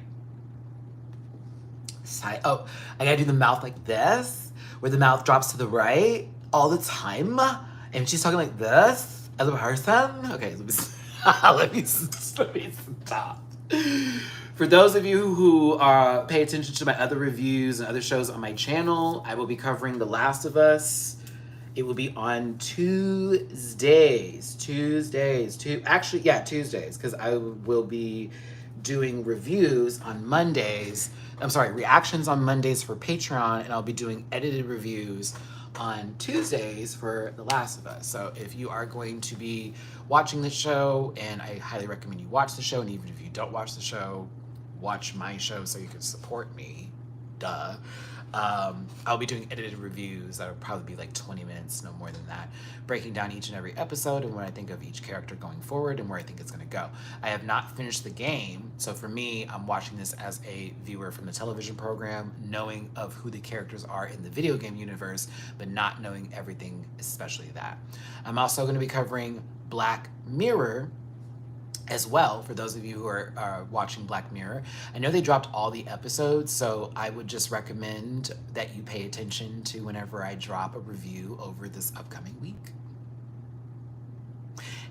Oh, I gotta do the mouth like this, where the mouth drops to the right all the time. And she's talking like this as a person. Okay, let me stop. For those of you who pay attention to my other reviews and other shows on my channel, I will be covering The Last of Us. It will be on Tuesdays, because I will be doing reviews on Mondays. Reactions on Mondays for Patreon, and I'll be doing edited reviews on Tuesdays for The Last of Us. So if you are going to be watching the show, and I highly recommend you watch the show, and even if you don't watch the show, watch my show so you can support me. Duh. I'll be doing edited reviews that'll probably be like 20 minutes, no more than that, breaking down each and every episode and what I think of each character going forward and where I think it's going to go. I have not finished the game, so for me, I'm watching this as a viewer from the television program, knowing of who the characters are in the video game universe, but not knowing everything, especially that. I'm also going to be covering Black Mirror as well, for those of you who are watching Black Mirror. I know they dropped all the episodes, so I would just recommend that you pay attention to whenever I drop a review over this upcoming week.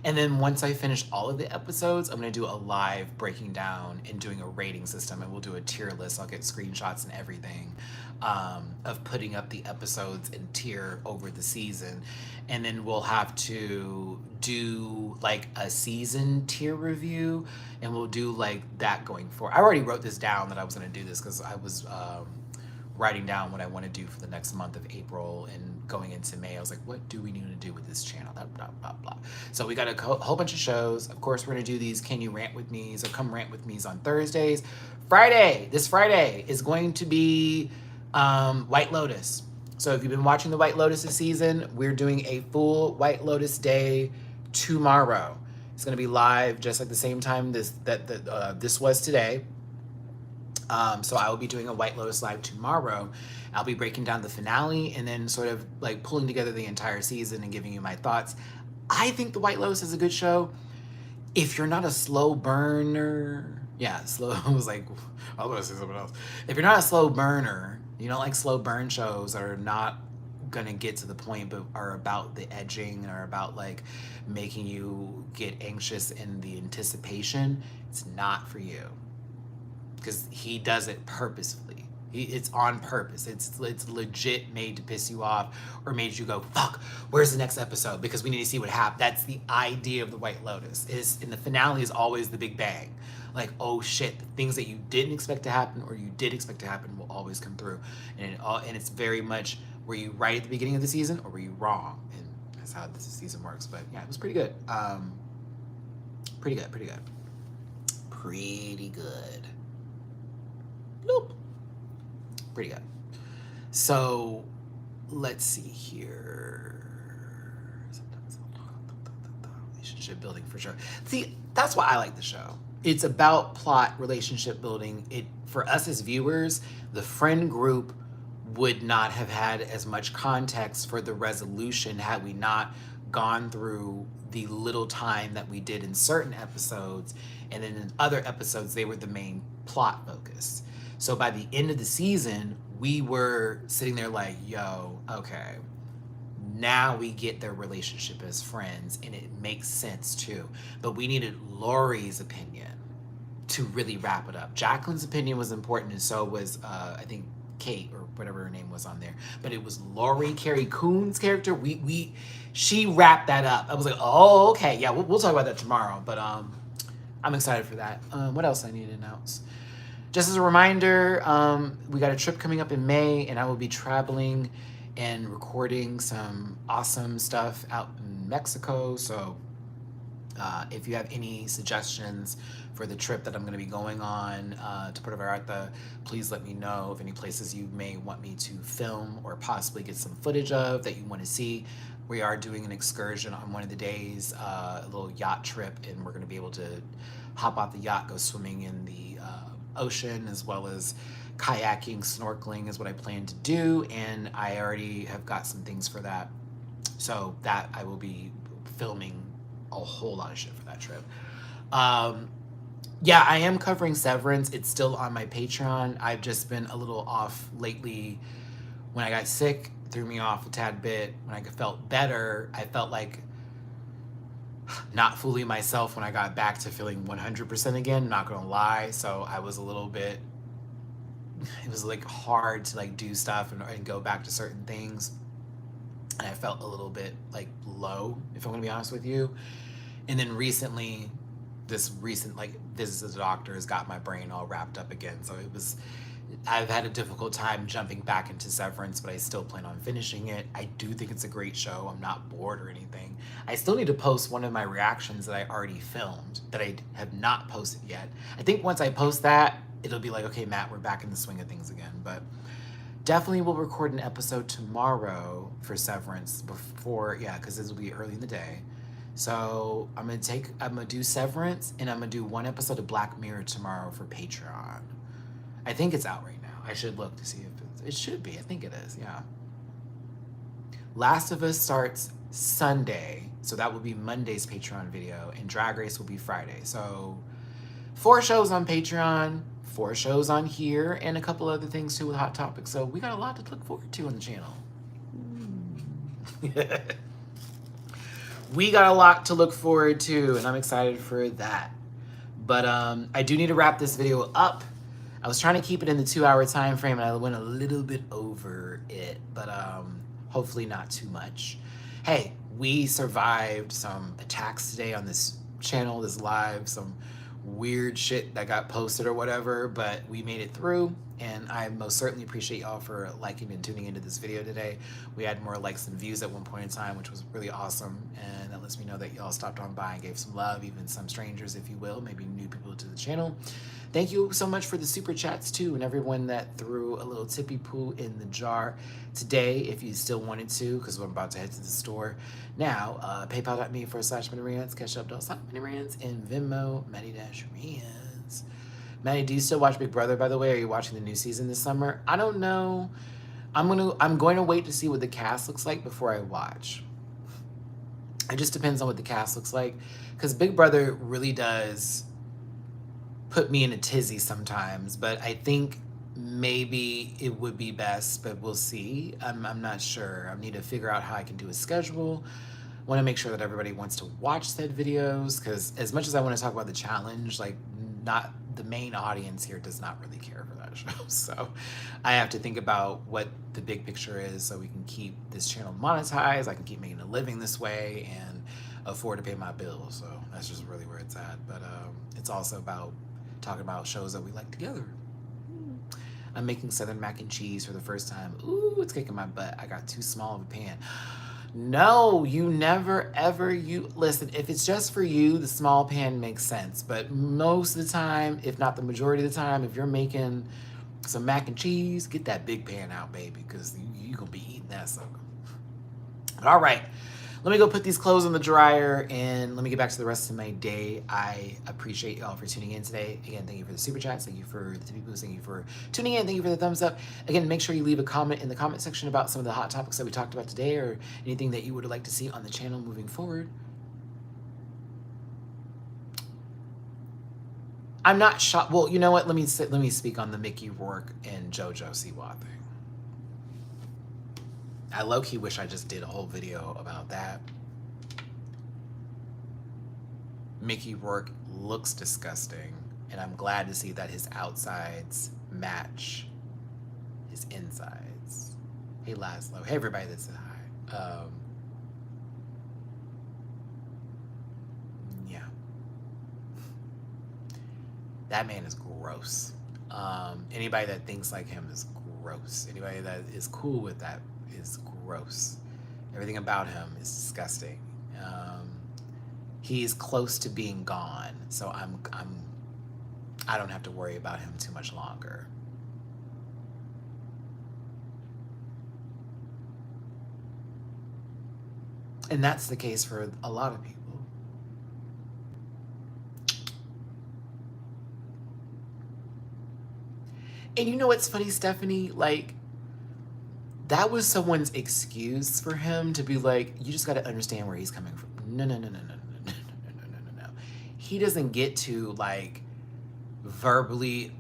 And then once I finish all of the episodes, I'm going to do a live breaking down and doing a rating system, and we'll do a tier list. I'll get screenshots and everything of putting up the episodes in tier over the season. And then we'll have to do like a season tier review, and we'll do like that going forward. I already wrote this down that I was going to do this because I was writing down what I want to do for the next month of April and going into May. I was like, what do we need to do with this channel? Blah, blah, blah, blah. So we got a whole bunch of shows. Of course, we're going to do these Can You Rant With Me's or Come Rant With Me's on Thursdays. This Friday is going to be White Lotus. So if you've been watching the White Lotus this season, we're doing a full White Lotus day tomorrow. It's going to be live just like the same time this was today. So I will be doing a White Lotus live tomorrow. I'll be breaking down the finale and then sort of like pulling together the entire season and giving you my thoughts. I think the White Lotus is a good show. If you're not a slow burner, I was like, I was going to say something else. If you're not a slow burner, you don't like slow burn shows that are not going to get to the point but are about the edging and are about like making you get anxious in the anticipation, it's not for you. Because he does it purposefully. It's on purpose. It's legit made to piss you off or made you go, fuck, where's the next episode? Because we need to see what happened. That's the idea of the White Lotus. And the finale is always the big bang. Like, oh shit, the things that you didn't expect to happen or you did expect to happen will always come through. And it's very much, were you right at the beginning of the season or were you wrong? And that's how this season works. But yeah, it was pretty good. Pretty good. Nope. Pretty good. So let's see here. Relationship building for sure. See, that's why I like the show. it's about plot, relationship building. It, for us as viewers, the friend group would not have had as much context for the resolution had we not gone through the little time that we did in certain episodes, and then in other episodes they were the main plot focus. So by the end of the season, we were sitting there like, yo, okay, now we get their relationship as friends, and it makes sense too. But we needed Lori's opinion to really wrap it up. Jacqueline's opinion was important, and so was I think Kate or whatever her name was on there. But it was Lori, Carrie Coon's character. She wrapped that up. I was like, oh, okay, yeah, we'll talk about that tomorrow. But I'm excited for that. What else I need to announce? Just as a reminder, we got a trip coming up in May, and I will be traveling and recording some awesome stuff out in Mexico. So if you have any suggestions for the trip that I'm going to be going on to Puerto Vallarta, please let me know of any places you may want me to film or possibly get some footage of that you want to see. We are doing an excursion on one of the days, a little yacht trip, and we're going to be able to hop off the yacht, go swimming in the ocean, as well as kayaking, snorkeling is what I plan to do, and I already have got some things for that. So that I will be filming a whole lot of shit for that trip. Yeah, I am covering Severance. It's still on my Patreon. I've just been a little off lately. When I got sick, it threw me off a tad bit. When I felt better, I felt like not fooling myself when I got back to feeling 100% again, not gonna lie. So I was a little bit, it was like hard to like do stuff and go back to certain things. And I felt a little bit like low, if I'm gonna be honest with you. And then recently, this recent like visit to the doctor has got my brain all wrapped up again. So I've had a difficult time jumping back into Severance, but I still plan on finishing it. I do think it's a great show. I'm not bored or anything. I still need to post one of my reactions that I already filmed that I have not posted yet. I think once I post that, it'll be like, okay, Matt, we're back in the swing of things again. But definitely will record an episode tomorrow for Severance before, yeah, because this will be early in the day. So I'm gonna do Severance, and I'm gonna do one episode of Black Mirror tomorrow for Patreon. I think it's out right now. I should look to see if it should be. I think it is, yeah. Last of Us starts Sunday, so that will be Monday's Patreon video, and Drag Race will be Friday. So 4 shows on Patreon, 4 shows on here, and a couple other things too with Hot Topics. So we got a lot to look forward to on the channel. We got a lot to look forward to, and I'm excited for that. But I do need to wrap this video up. I was trying to keep it in the 2-hour time frame, and I went a little bit over it, but hopefully not too much. Hey, we survived some attacks today on this channel, this live, some weird shit that got posted or whatever, but we made it through, and I most certainly appreciate y'all for liking and tuning into this video today. We had more likes and views at one point in time, which was really awesome, and that lets me know that y'all stopped on by and gave some love, even some strangers, if you will, maybe new people to the channel. Thank you so much for the super chats too, and everyone that threw a little tippy poo in the jar today, if you still wanted to, because we're about to head to the store now. PayPal.me/MattyRants, Cash-App.MattyRants, and Venmo, Matty-Rants. Matty, do you still watch Big Brother, by the way? Are you watching the new season this summer? I don't know. I'm going to wait to see what the cast looks like before I watch. It just depends on what the cast looks like, because Big Brother really does put me in a tizzy sometimes, but I think maybe it would be best, but we'll see. I'm not sure. I need to figure out how I can do a schedule. I want to make sure that everybody wants to watch said videos, because as much as I want to talk about the challenge, like, not the main audience here does not really care for that show. So I have to think about what the big picture is so we can keep this channel monetized, I can keep making a living this way, and afford to pay my bills. So that's just really where it's at. But it's also about talking about shows that we like together. I'm making Southern mac and cheese for the first time. Ooh, it's kicking my butt. I got too small of a pan. No, you never ever, listen, if it's just for you, the small pan makes sense. But most of the time, if not the majority of the time, if you're making some mac and cheese, get that big pan out, baby, because you're gonna be eating that sucker. All right, let me go put these clothes in the dryer and let me get back to the rest of my day. I appreciate y'all for tuning in today. Again, thank you for the super chats. Thank you for the TV boosts. Thank you for tuning in. Thank you for the thumbs up. Again, make sure you leave a comment in the comment section about some of the hot topics that we talked about today or anything that you would like to see on the channel moving forward. I'm not shocked. Well, you know what? Let me speak on the Mickey Rourke and Jojo Siwa thing. I low-key wish I just did a whole video about that. Mickey Rourke looks disgusting, and I'm glad to see that his outsides match his insides. Hey, Laszlo. Hey, everybody that said hi. Yeah. That man is gross. Anybody that thinks like him is gross. Anybody that is cool with that is gross. Everything about him is disgusting. He's close to being gone, so I don't have to worry about him too much longer. And that's the case for a lot of people. And you know what's funny, Stephanie? Like, that was someone's excuse for him to be like, you just got to understand where he's coming from. No. He doesn't get to, like, verbally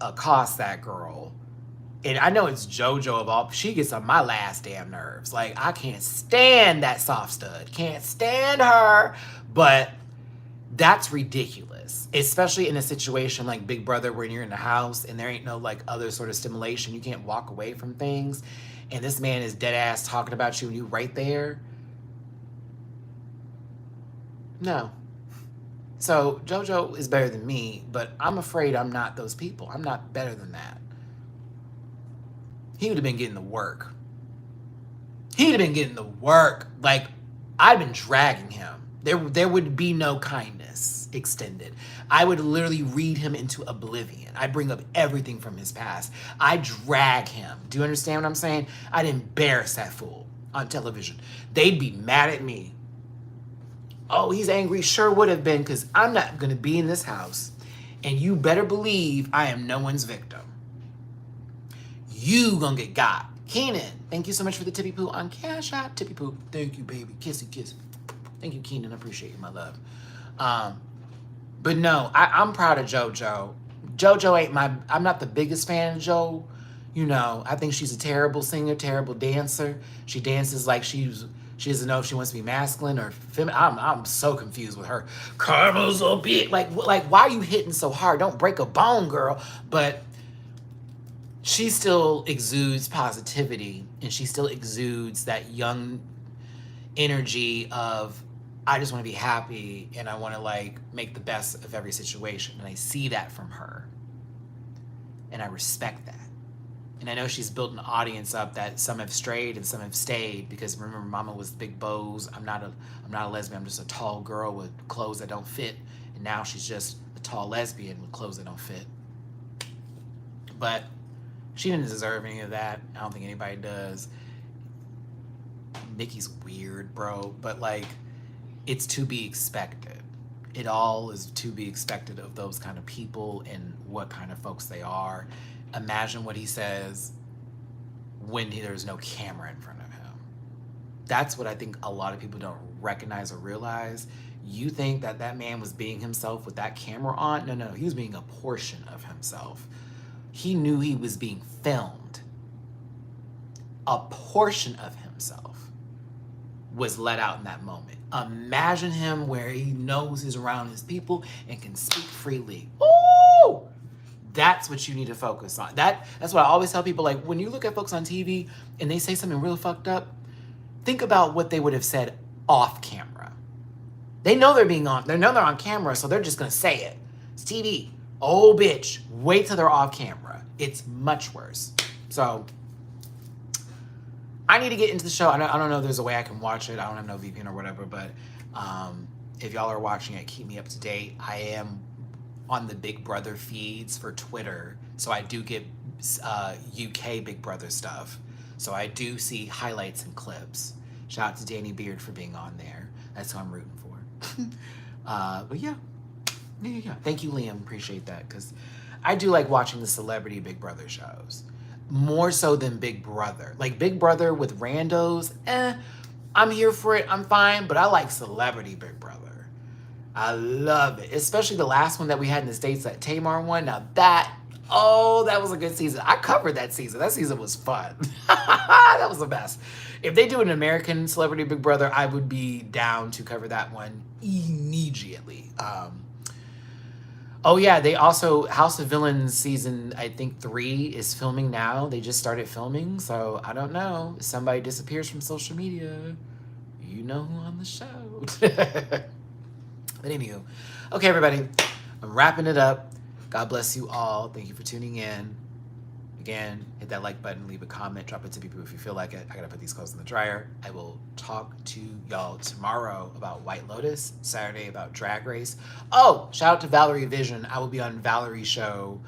accost that girl. And I know it's JoJo of all, she gets on my last damn nerves. Like, I can't stand that soft stud. Can't stand her. But that's ridiculous. Especially in a situation like Big Brother where you're in the house and there ain't no, like, other sort of stimulation. You can't walk away from things. And this man is dead ass talking about you and you right there. No. So JoJo is better than me, but I'm afraid I'm not those people. I'm not better than that. He would have been getting the work. He'd have been getting the work. Like, I'd been dragging him. There would be no kindness extended. I would literally read him into oblivion. I bring up everything from his past. I drag him. Do you understand what I'm saying? I'd embarrass that fool on television. They'd be mad at me. Oh, he's angry. Sure would have been, because I'm not going to be in this house. And you better believe I am no one's victim. You gonna get got. Keenan, thank you so much for the tippy poo on Cash App. Tippy poo. Thank you, baby. Kissy, kiss. Thank you, Keenan. I appreciate you, my love. But no, I'm proud of JoJo. JoJo ain't I'm not the biggest fan of Jo. You know, I think she's a terrible singer, terrible dancer. She dances like she doesn't know if she wants to be masculine or feminine. I'm so confused with her. Karma's a bitch. Like, why are you hitting so hard? Don't break a bone, girl. But she still exudes positivity, and she still exudes that young energy of, I just want to be happy and I want to, like, make the best of every situation. And I see that from her. And I respect that. And I know she's built an audience up that some have strayed and some have stayed, because remember, Mama was big bows. I'm not a lesbian. I'm just a tall girl with clothes that don't fit. And now she's just a tall lesbian with clothes that don't fit. But she didn't deserve any of that. I don't think anybody does. Nikki's weird, bro. But, like, it's to be expected. It all is to be expected of those kind of people and what kind of folks they are. Imagine what he says when there's no camera in front of him. That's what I think a lot of people don't recognize or realize. You think that that man was being himself with that camera on? No, he was being a portion of himself. He knew he was being filmed. A portion of himself was let out in that moment. Imagine him where he knows he's around his people and can speak freely. Ooh! That's what you need to focus on. That's what I always tell people. Like, when you look at folks on TV and they say something real fucked up, think about what they would have said off camera. They know they're on camera, so they're just gonna say it. It's TV. Oh, bitch, wait till they're off camera. It's much worse. So I need to get into the show. I don't know if there's a way I can watch it. I don't have no VPN or whatever, but if y'all are watching it, keep me up to date. I am on the Big Brother feeds for Twitter, so I do get UK Big Brother stuff. So I do see highlights and clips. Shout out to Danny Beard for being on there. That's who I'm rooting for. But yeah. Thank you, Liam. Appreciate that, because I do like watching the celebrity Big Brother shows. More so than Big Brother. Like Big Brother with randos, I'm here for it. I'm fine. But I like celebrity Big Brother. I love it. Especially the last one that we had in the States, that Tamar one. Now that was a good season. I covered that season. That season was fun. That was the best. If they do an American Celebrity Big Brother, I would be down to cover that one immediately. Oh yeah, they also, House of Villains season, I think 3 is filming now. They just started filming, so I don't know. If somebody disappears from social media, you know who on the show. But anywho, okay everybody, I'm wrapping it up. God bless you all. Thank you for tuning in. Again, hit that like button, leave a comment, drop it to people if you feel like it. I gotta put these clothes in the dryer. I will talk to y'all tomorrow about White Lotus, Saturday about Drag Race. Oh, shout out to Valerie Vision. I will be on Valerie's show.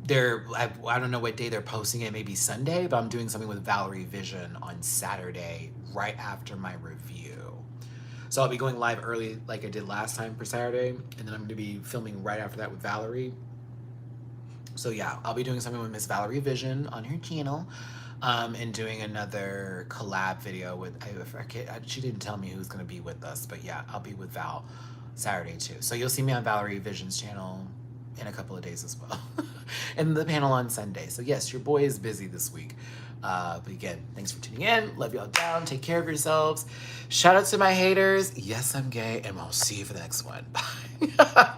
I don't know what day they're posting it, maybe Sunday, but I'm doing something with Valerie Vision on Saturday, right after my review. So I'll be going live early like I did last time for Saturday, and then I'm gonna be filming right after that with Valerie. So yeah, I'll be doing something with Miss Valerie Vision on her channel, and doing another collab video with, she didn't tell me who's gonna be with us, but yeah, I'll be with Val Saturday too. So you'll see me on Valerie Vision's channel in a couple of days as well. And the panel on Sunday. So yes, your boy is busy this week. But again, thanks for tuning in. Love y'all down. Take care of yourselves. Shout out to my haters. Yes, I'm gay, and I'll see you for the next one. Bye.